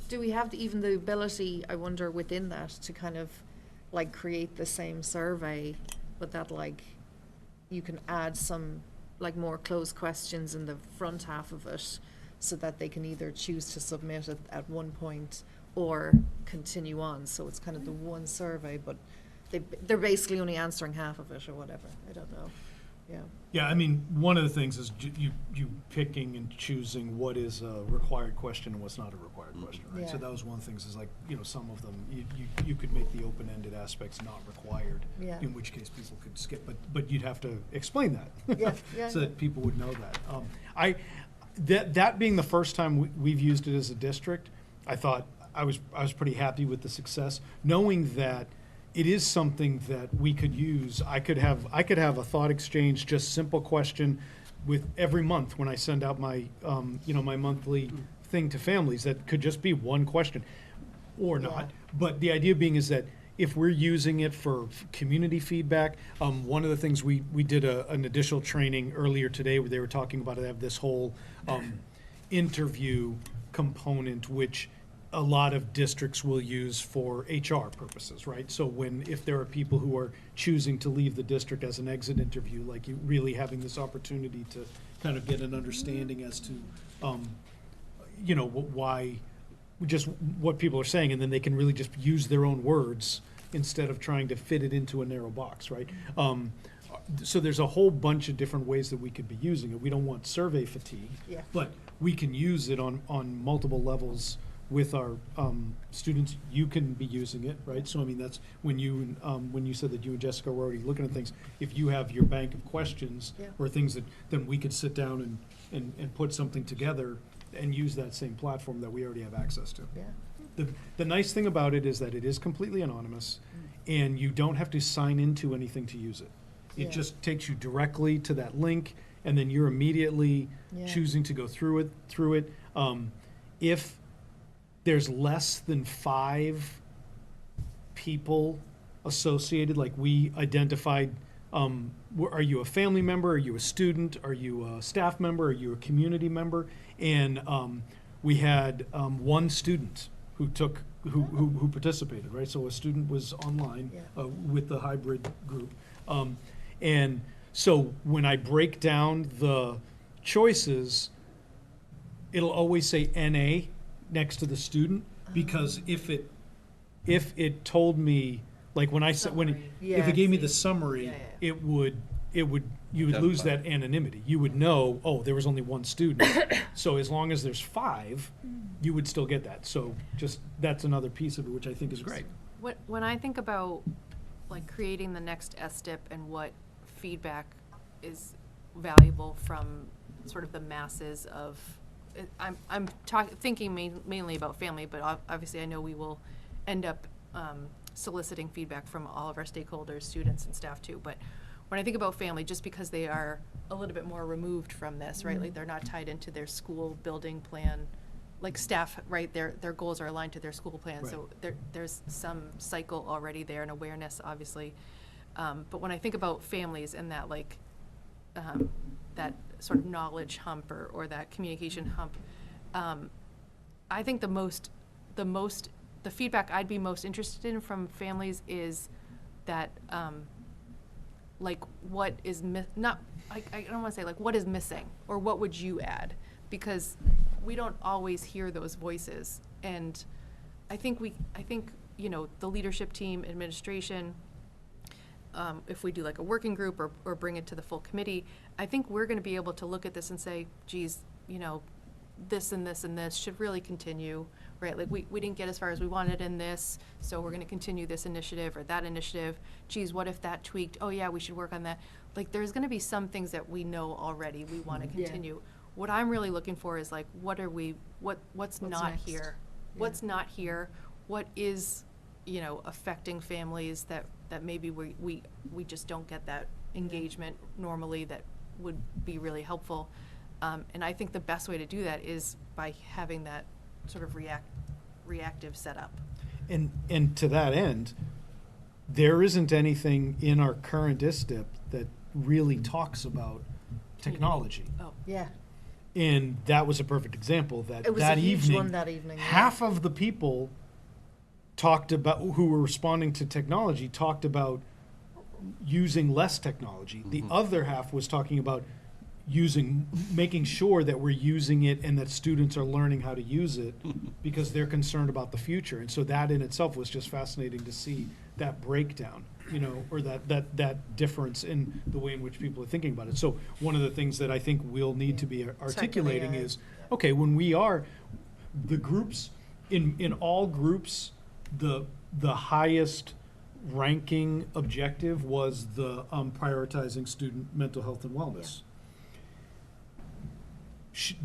Do we have even the ability, I wonder, within that to kind of like create the same survey, but that like you can add some like more closed questions in the front half of it so that they can either choose to submit it at one point or continue on. So it's kind of the one survey, but they're basically only answering half of it or whatever. I don't know. Yeah. Yeah, I mean, one of the things is you picking and choosing what is a required question and what's not a required question, right? So Yeah. that was one of the things is like, you know, some of them, you could make the open-ended aspects not required. Yeah. In which case people could skip, but you'd have to explain that. Yeah, yeah, So yeah. that people would know that. That being the first time we've used it as a district, I thought I was pretty happy with the success, knowing that it is something that we could use. I could have a thought exchange, just simple question with every month when I send out my, my monthly thing to families that could just be one question or not. But the idea being is that if we're using it for community feedback, one of the things we did an additional training earlier today where they were talking about it, they have this whole interview component, which a lot of districts will use for HR purposes, right? So if there are people who are choosing to leave the district as an exit interview, like you really having this opportunity to kind of get an understanding as to, why, just what people are saying, and then they can really just use their own words instead of trying to fit it into a narrow box, right? So there's a whole bunch of different ways that we could be using it. We don't want survey fatigue, Yeah. but we can use it on multiple levels with our students. You can be using it, right? So I mean, that's when you said that you and Jessica were already looking at things. If you have your bank of questions Yeah. or things that, then we could sit down and put something together and use that same platform that we already have access to. Yeah. The nice thing about it is that it is completely anonymous, and you don't have to sign into anything to use it. It Yeah. just takes you directly to that link, and then you're immediately Yeah. choosing to go through it. If there's less than 5 people associated, like we identified, are you a family member, are you a student, are you a staff member, are you a community member? And we had 1 student who participated, right? So a student was online Yeah. with the hybrid group. And so when I break down the choices, it'll always say NA next to the student, because if it told me, like when I said, if Yeah, it gave me see. the summary, Yeah, yeah. you would lose that anonymity. You would know, oh, there was only one student. So as long as there's 5, you would still get that. So just, that's another piece of it, which I think is great. When I think about like creating the next SDIP and what feedback is valuable from sort of the masses of, I'm thinking mainly about family, but obviously I know we will end up soliciting feedback from all of our stakeholders, students and staff too. But when I think about family, just because they are a little bit more removed from this, right? Like they're not tied into their school building plan, like staff, right? Their goals are aligned to their school plan. So there's some cycle already there and awareness, obviously. But when I think about families and that like, that sort of knowledge hump or that communication hump, I think the feedback I'd be most interested in from families is that, like what is not, I don't want to say like what is missing or what would you add, because we don't always hear those voices. And I think you know, the leadership team, administration, if we do like a working group or bring it to the full committee, I think we're going to be able to look at this and say, geez, you know, this and this and this should really continue, right? Like we didn't get as far as we wanted in this, so we're going to continue this initiative or that initiative. Geez, what if that tweaked? Oh yeah, we should work on that. Like there's going to be some things that we know already we want to continue. What I'm really looking for is like, what's not next? here? What's not here? What is, you know, affecting families that maybe we just don't get that engagement normally that would be really helpful. And I think the best way to do that is by having that sort of reactive setup. And to that end, there isn't anything in our current ISDIP that really talks about technology. Oh, Yeah. And that was a perfect example that It was that a huge evening, one that evening, yeah. half of the people talked about, who were responding to technology, talked about using less technology. The other half was talking about making sure that we're using it and that students are learning how to use it because they're concerned about the future. And so that in itself was just fascinating to see that breakdown, you know, or that difference in the way in which people are thinking about it. So one of the things that I think we'll need to be articulating is, okay, when we are, the groups, in all groups, the highest ranking objective was the prioritizing student mental health and wellness.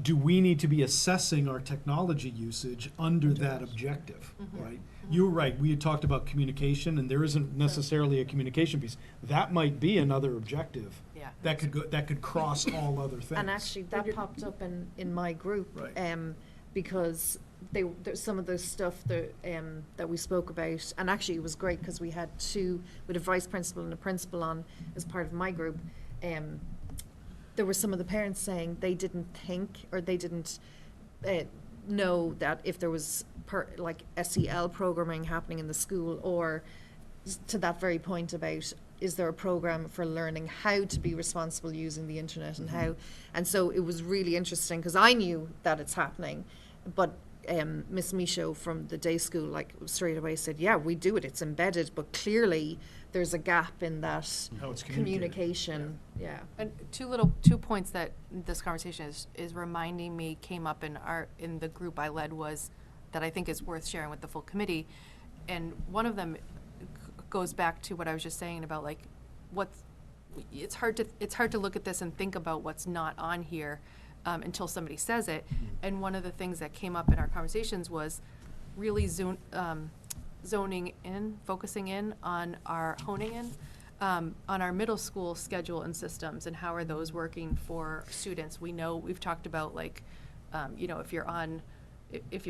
Do we need to be assessing our technology usage under that objective, right? You were right, we had talked about communication, and there isn't necessarily a communication piece. That might be another objective. Yeah. That could cross all other things. And actually, that popped up in my group, Right. because there's some of the stuff that we spoke about, and actually it was great because we had a vice principal and a principal on as part of my group. There were some of the parents saying they didn't think, or they didn't know that if there was like SEL programming happening in the school, or to that very point about, is there a program for learning how to be responsible using the internet and how, and so it was really interesting because I knew that it's happening, but Miss Michaud from the day school like straight away said, yeah, we do it, it's embedded, but clearly there's a gap in that How it's communicated. communication. Yeah. And two points that this conversation is reminding me came up in the group I led was that I think is worth sharing with the full committee. And one of them goes back to what I was just saying about like it's hard to look at this and think about what's not on here until somebody says it. And one of the things that came up in our conversations was really zoning in, focusing in on honing in on our middle school schedule and systems and how are those working for students. We know, we've talked about like, you know, if you're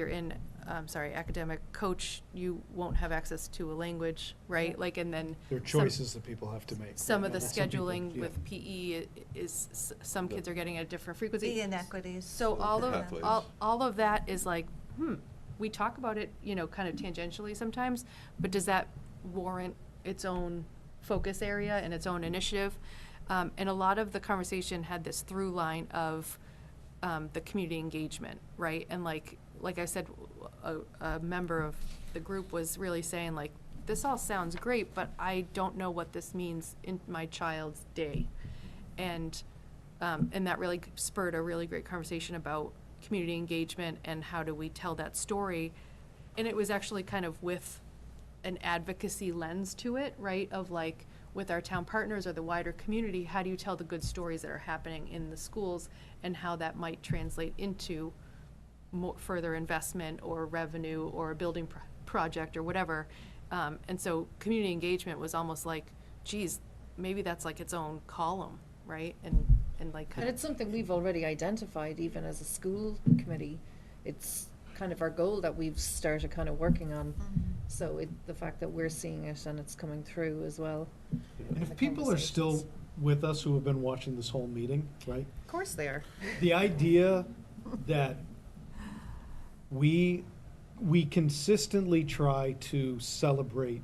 in academic coach, you won't have access to a language, right? Like, and then There are choices that people have to make. some of the Some people- scheduling yeah. with PE is some kids are getting at a different frequency. The inequities. So Pathways. all of that is like, we talk about it, you know, kind of tangentially sometimes, but does that warrant its own focus area and its own initiative. And a lot of the conversation had this through line of the community engagement, right? And like I said, a member of the group was really saying, like, this all sounds great, but I don't know what this means in my child's day. And that really spurred a really great conversation about community engagement and how do we tell that story. And it was actually kind of with an advocacy lens to it, right? Of like, with our town partners or the wider community, how do you tell the good stories that are happening in the schools and how that might translate into further investment or revenue or a building project or whatever. And so community engagement was almost like, geez, maybe that's like its own column, right? And like And it's something we've already identified even as a school committee. It's kind of our goal that we've started kind of working on. So the fact that we're seeing it and it's coming through as well. And if people are still with us who have been watching this whole meeting, right? Of course they are. The idea that we consistently try to celebrate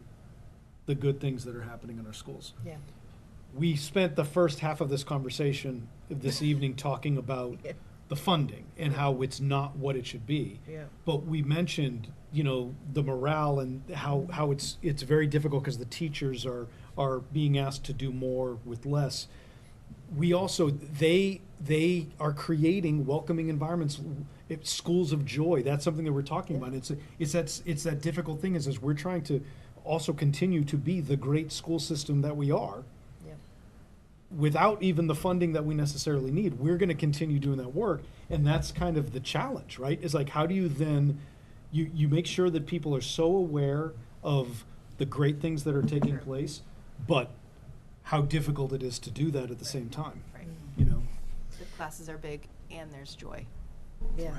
the good things that are happening in our schools. Yeah. We spent the first half of this conversation this evening talking about the funding and how it's not what it should be. Yeah. But we mentioned, you know, the morale and how it's very difficult because the teachers are being asked to do more with less. We also, they are creating welcoming environments, schools of joy. That's something that we're talking about. It's that difficult thing is we're trying to also continue to be the great school system that we are. Without even the funding that we necessarily need, we're going to continue doing that work. And that's kind of the challenge, right? Is like, how do you then, you make sure that people are so aware of the great things that are taking place, but how difficult it is to do that at the same time, Right. you know? The classes are big and there's joy. Yeah.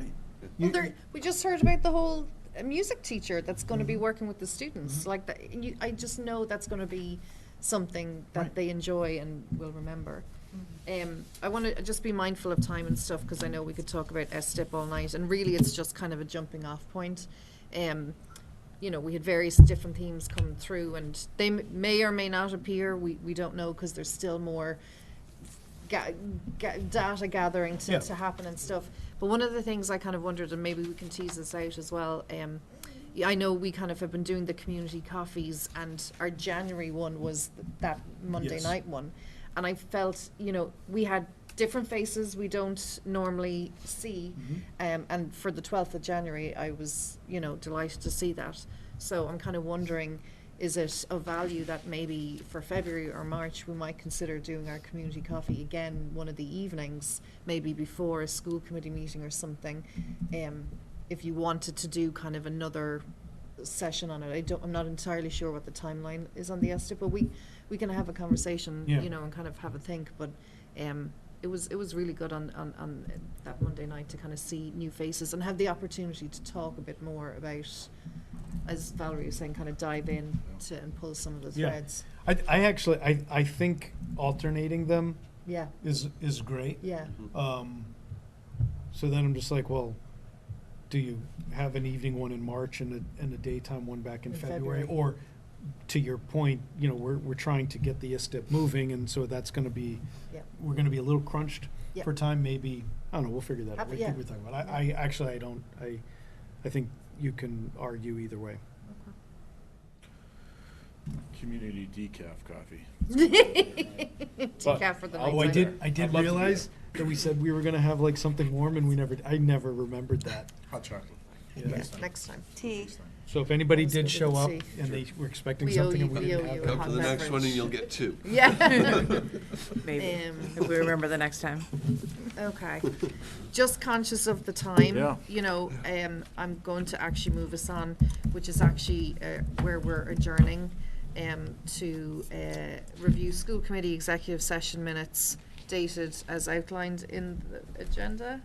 You- Well, we just heard about the whole music teacher that's going to be working with the students. Like that, I just know that's going to be something that Right. they enjoy and will remember. I want to just be mindful of time and stuff because I know we could talk about STIP all night, and really it's just kind of a jumping off point. You know, we had various different themes coming through, and they may or may not appear. We don't know because there's still more data gathering to happen and stuff. But one of the things I kind of wondered, and maybe we can tease this out as well. I know we kind of have been doing the community coffees, and our January one was that Monday Yes. night one. And I felt, you know, we had different faces we don't normally see. And for the 12th of January, I was, you know, delighted to see that. So I'm kind of wondering, is it of value that maybe for February or March, we might consider doing our community coffee again one of the evenings, maybe before a school committee meeting or something. If you wanted to do kind of another session on it. I'm not entirely sure what the timeline is on the STIP, but we can have a conversation, Yeah. you know, and kind of have a think. But it was really good on that Monday night to kind of see new faces and have the opportunity to talk a bit more about, as Valerie was saying, kind of dive in to and pull some of the Yeah. threads. I actually, I think alternating them Yeah, is great. yeah, So then I'm just like, well, do you have an evening one in March and a daytime one back in In February? February. Or, to your point, you know, we're trying to get the STIP moving, and so that's gonna be, yeah. we're gonna be a little crunched Yeah. for time, maybe, I don't know, we'll figure that out. Yeah. I think we're talking about, I think you can argue either way. Community decaf coffee. Decaf for the I'll Oh, I night. did I'd love to do realize that we said we were gonna have like something warm, and I never remembered that. Hot chocolate. Yeah. Next time. Tea. So if anybody Always did good show to up see. and they were expecting We owe something and you- we we didn't owe have you it. Come hot to the next beverage. one and you'll get two. Yeah. Maybe, Um, if we remember the next time. Okay. Just conscious of the time. Yeah. You know, I'm going to actually move us on, which is actually where we're adjourning to review school committee executive session minutes dated as outlined in the agenda.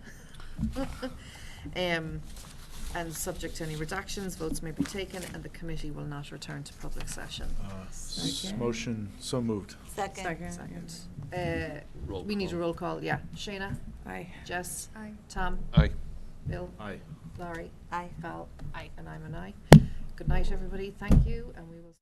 And subject to any redactions, votes may be taken, and the committee will not return to public session. Motion so moved. Second. Second. Roll We need a call. roll call, yeah. Shayna? Aye. Jess? Aye. Tom? Aye. Bill? Aye. Laurie? Aye. Val? Aye. And I'm an aye. Good night, everybody. Thank you, and we will.